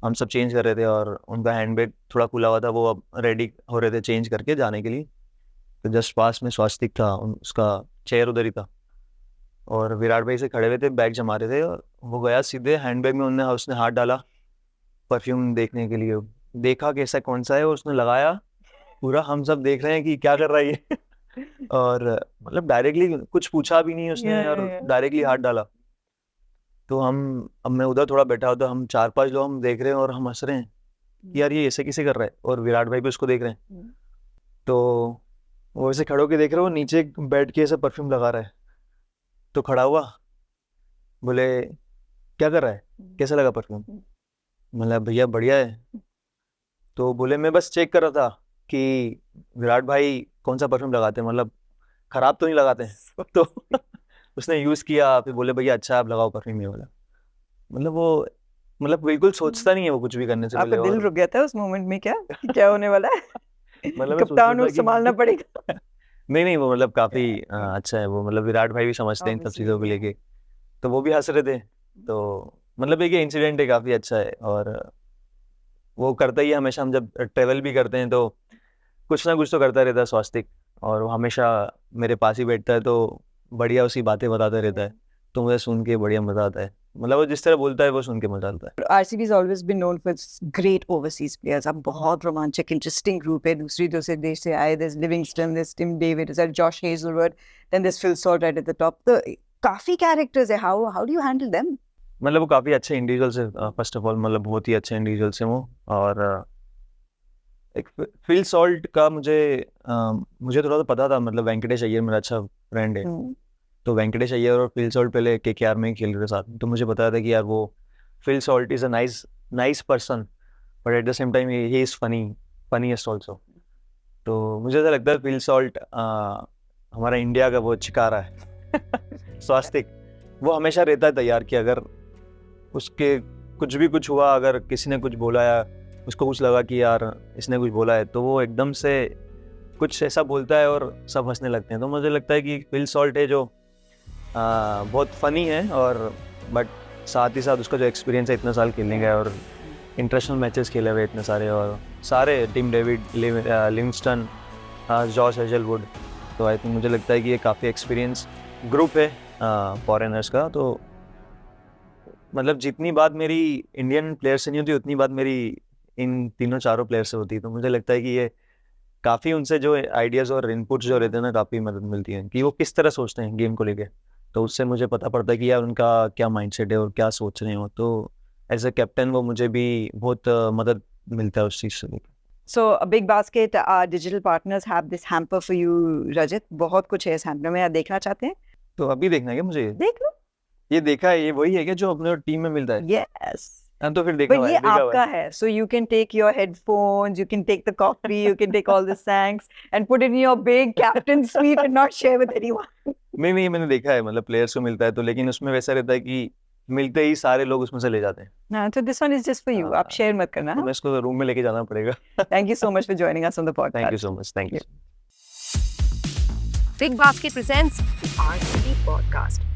हम सब चेंज कर रहे थे, और उनका हैंडबैग थोड़ा खुला हुआ था, वो अब रेडी हो रहे थे चेंज करके जाने के लिए। तो जस्ट पास में स्वास्तिक था, उसका चेयर उधर ही था, और विराट भाई से खड़े हुए थे, बैग जमा रहे थे, और वो गया सीधे हैंडबैग में, उसने हाथ डाला परफ्यूम देखने के लिए, देखा कैसा कौन सा है, और उसने लगाया पूरा। हम सब देख रहे हैं कि क्या कर रहा है ये और मतलब डायरेक्टली कुछ पूछा भी नहीं उसने, Yeah, और yeah, yeah. डायरेक्टली हाथ डाला। तो अब मैं उधर थोड़ा बैठा होता, हम 4-5 लोग हम देख रहे हैं और हम हंस रहे हैं कि यार ये ऐसे कैसे कर रहा है, और विराट भाई भी उसको देख रहे हैं। तो वो ऐसे खड़े होके देख रहे हो, नीचे बैठ के ऐसे परफ्यूम लगा रहा है। तो खड़ा हुआ, बोले क्या कर रहा है, कैसा लगा परफ्यूम? मतलब भैया बढ़िया है। तो बोले मैं बस चेक कर रहा था कि विराट भाई कौन सा परफ्यूम लगाते हैं, मतलब खराब तो नहीं लगाते हैं। तो उसने यूज किया, फिर बोले भैया अच्छा आप लगाओ परफ्यूम ये वाला। मतलब वो बिल्कुल सोचता नहीं है वो कुछ भी करने से पहले। आपका दिल और रुक गया था उस मोमेंट में क्या कि क्या होने वाला है? मतलब मैं कप्तान सोच रहा को था कि संभालना पड़ेगा। नहीं वो मतलब काफी अच्छा है वो, मतलब विराट भाई भी समझते हैं इन सब Obviously, चीजों को yeah. लेके। तो वो भी हंस रहे थे। तो मतलब एक इंसिडेंट है, काफी अच्छा है। और वो करता ही है हमेशा, हम जब ट्रेवल भी करते हैं तो कुछ ना कुछ तो करता रहता है स्वास्तिक, और वो हमेशा मेरे पास ही बैठता है, तो बढ़िया उसी बातें बताता रहता है। तो मुझे सुन के बढ़िया मजा आता है, मतलब वो जिस तरह बोलता है वो सुन के मजा आता है। RCB has always been known for its great overseas players. अब बहुत रोमांचक इंटरेस्टिंग ग्रुप है, दूसरे देश से आए। There's Livingston, there's Tim David, there's Josh Hazelwood, then there's Phil Salt right at the top. तो काफी कैरेक्टर्स है। How do you handle them? मतलब वो काफी अच्छे इंडिविजुअल्स है, फर्स्ट ऑफ ऑल मतलब बहुत ही अच्छे इंडिविजुअल्स हैं वो। और एक फिल सॉल्ट का मुझे थोड़ा सा पता था, मतलब वेंकटेश अय्यर मेरा अच्छा फ्रेंड है। तो वेंकटेश अय्यर और फिल सॉल्ट पहले KKR में ही खेल रहे साथ में, तो मुझे पता था कि यार वो Phil Salt is a nice person, but at the same time he is funniest also. तो मुझे ऐसा लगता है फिल सॉल्ट हमारा इंडिया का वो चिकारा है स्वास्तिक। वो हमेशा रहता है तैयार कि अगर उसके कुछ हुआ, अगर किसी ने कुछ बोला या उसको कुछ लगा कि यार इसने कुछ बोला है, तो वो एकदम से कुछ ऐसा बोलता है और सब हंसने लगते हैं। तो मुझे लगता है कि फिल सॉल्ट है जो बहुत फनी है, और बट साथ ही साथ उसका जो एक्सपीरियंस है इतने साल खेलने का, और इंटरनेशनल मैचेस खेले हुए इतने सारे, और सारे Tim David, Livingstone, Josh Hazlewood. तो आई थिंक मुझे लगता है कि ये काफ़ी एक्सपीरियंस ग्रुप है फॉरेनर्स का। तो मतलब जितनी बात मेरी इंडियन प्लेयर से नहीं होती, उतनी बात मेरी इन तीनों चारों प्लेयर से होती है। तो मुझे लगता है कि ये काफ़ी उनसे जो आइडियाज़ और इनपुट्स जो रहते हैं ना, काफ़ी मदद मिलती है कि वो किस तरह सोचते हैं गेम को लेके। तो उससे मुझे पता पड़ता है कि यार उनका क्या माइंडसेट है और क्या सोच रहे हो। तो एज अ कैप्टन वो मुझे भी बहुत मदद मिलता है उस चीज़ से। So a Big Basket, our digital partners have this hamper for you, Rajat. बहुत कुछ है इस हैम्पर में, आप देखना चाहते हैं? तो अभी देखना है क्या मुझे? देख लो। ये देखा है, ये वही है क्या जो अपने टीम में मिलता है? Yes. हाँ, तो फिर देखा But हुआ ये है, देखा हुआ आपका है। है, so you can take your headphones, you can take the coffee, you can take all the snacks and put it in your big captain suite and not share with anyone. नहीं मैंने देखा है, मतलब प्लेयर्स को मिलता है तो, लेकिन उसमें वैसा रहता है कि मिलते ही सारे लोग उसमें से ले जाते हैं। No, so this one is just for you. आप share मत करना। तो मैं इसको रूम में लेके जाना पड़ेगा। Thank you so much for joining us on the podcast. Thank you so much, thank you. Big Basket presents the RCB podcast.